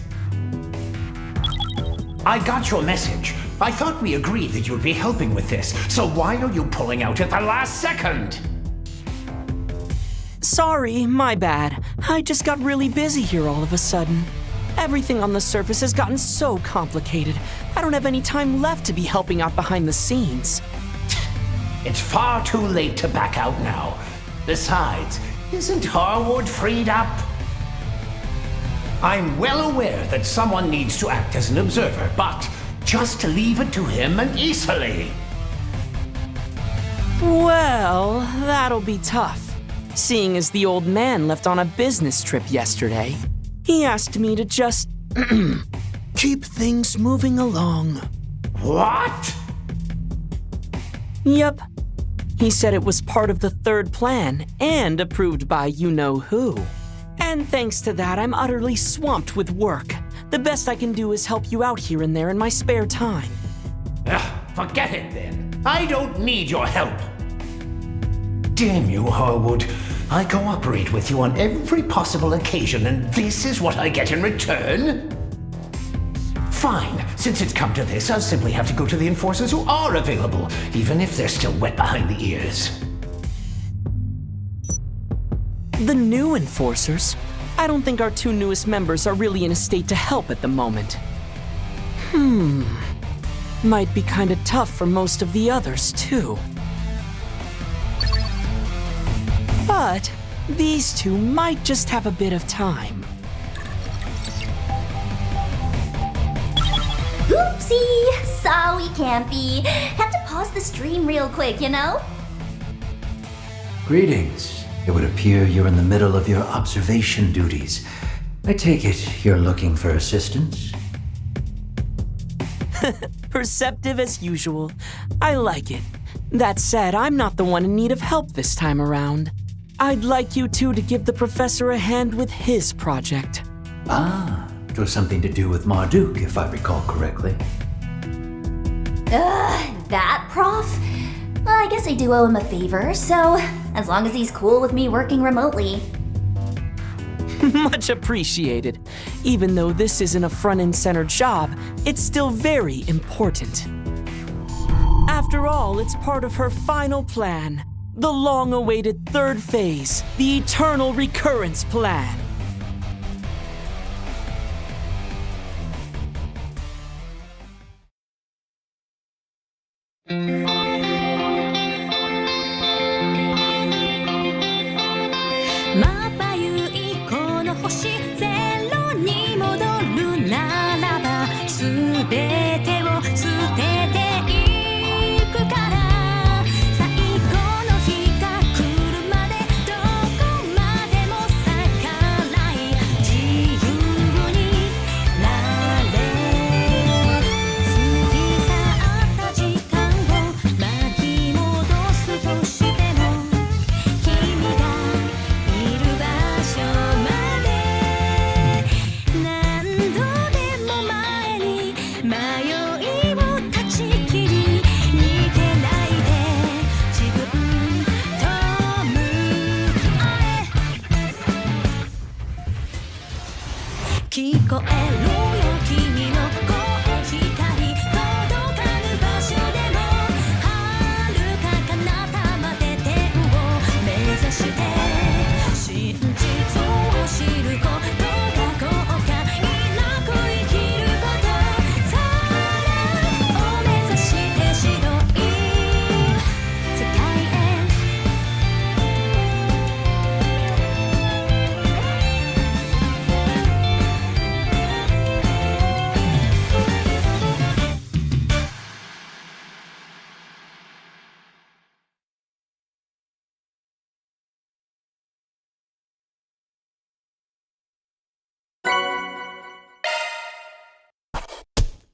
I got your message. I thought we agreed that you'd be helping with this, so why are you pulling out at the last second? Sorry, my bad. I just got really busy here all of a sudden. Everything on the surface has gotten so complicated. I don't have any time left to be helping out behind the scenes. It's far too late to back out now. Besides, isn't Harwood freed up? I'm well aware that someone needs to act as an observer, but just leave it to him and easily. Well, that'll be tough, seeing as the old man left on a business trip yesterday. He asked me to just keep things moving along. What? Yep. He said it was part of the third plan and approved by you-know-who. And thanks to that, I'm utterly swamped with work. The best I can do is help you out here and there in my spare time. Forget it then. I don't need your help. Damn you, Harwood. I cooperate with you on every possible occasion, and this is what I get in return? Fine. Since it's come to this, I'll simply have to go to the enforcers who are available, even if they're still wet behind the ears. The new enforcers? I don't think our two newest members are really in a state to help at the moment. Might be kinda tough for most of the others, too. But these two might just have a bit of time. Oopsie! Sorry, Campy. Have to pause the stream real quick, you know? Greetings. It would appear you're in the middle of your observation duties. I take it you're looking for assistance? Perceptive as usual. I like it. That said, I'm not the one in need of help this time around. I'd like you two to give the professor a hand with his project. Ah, it was something to do with Marduk, if I recall correctly. That prof? Well, I guess I do owe him a favor, so as long as he's cool with me working remotely. Much appreciated. Even though this isn't a front-end center job, it's still very important. After all, it's part of her final plan. The long-awaited third phase, the Eternal Recurrence Plan.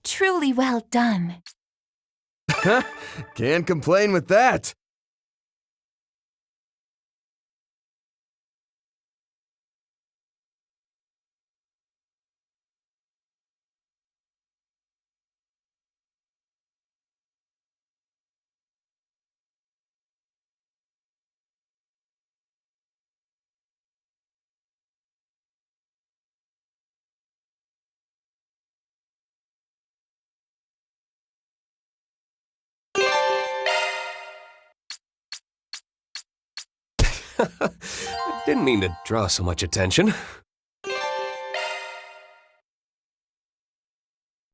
Truly well done. Can't complain with that. Didn't mean to draw so much attention.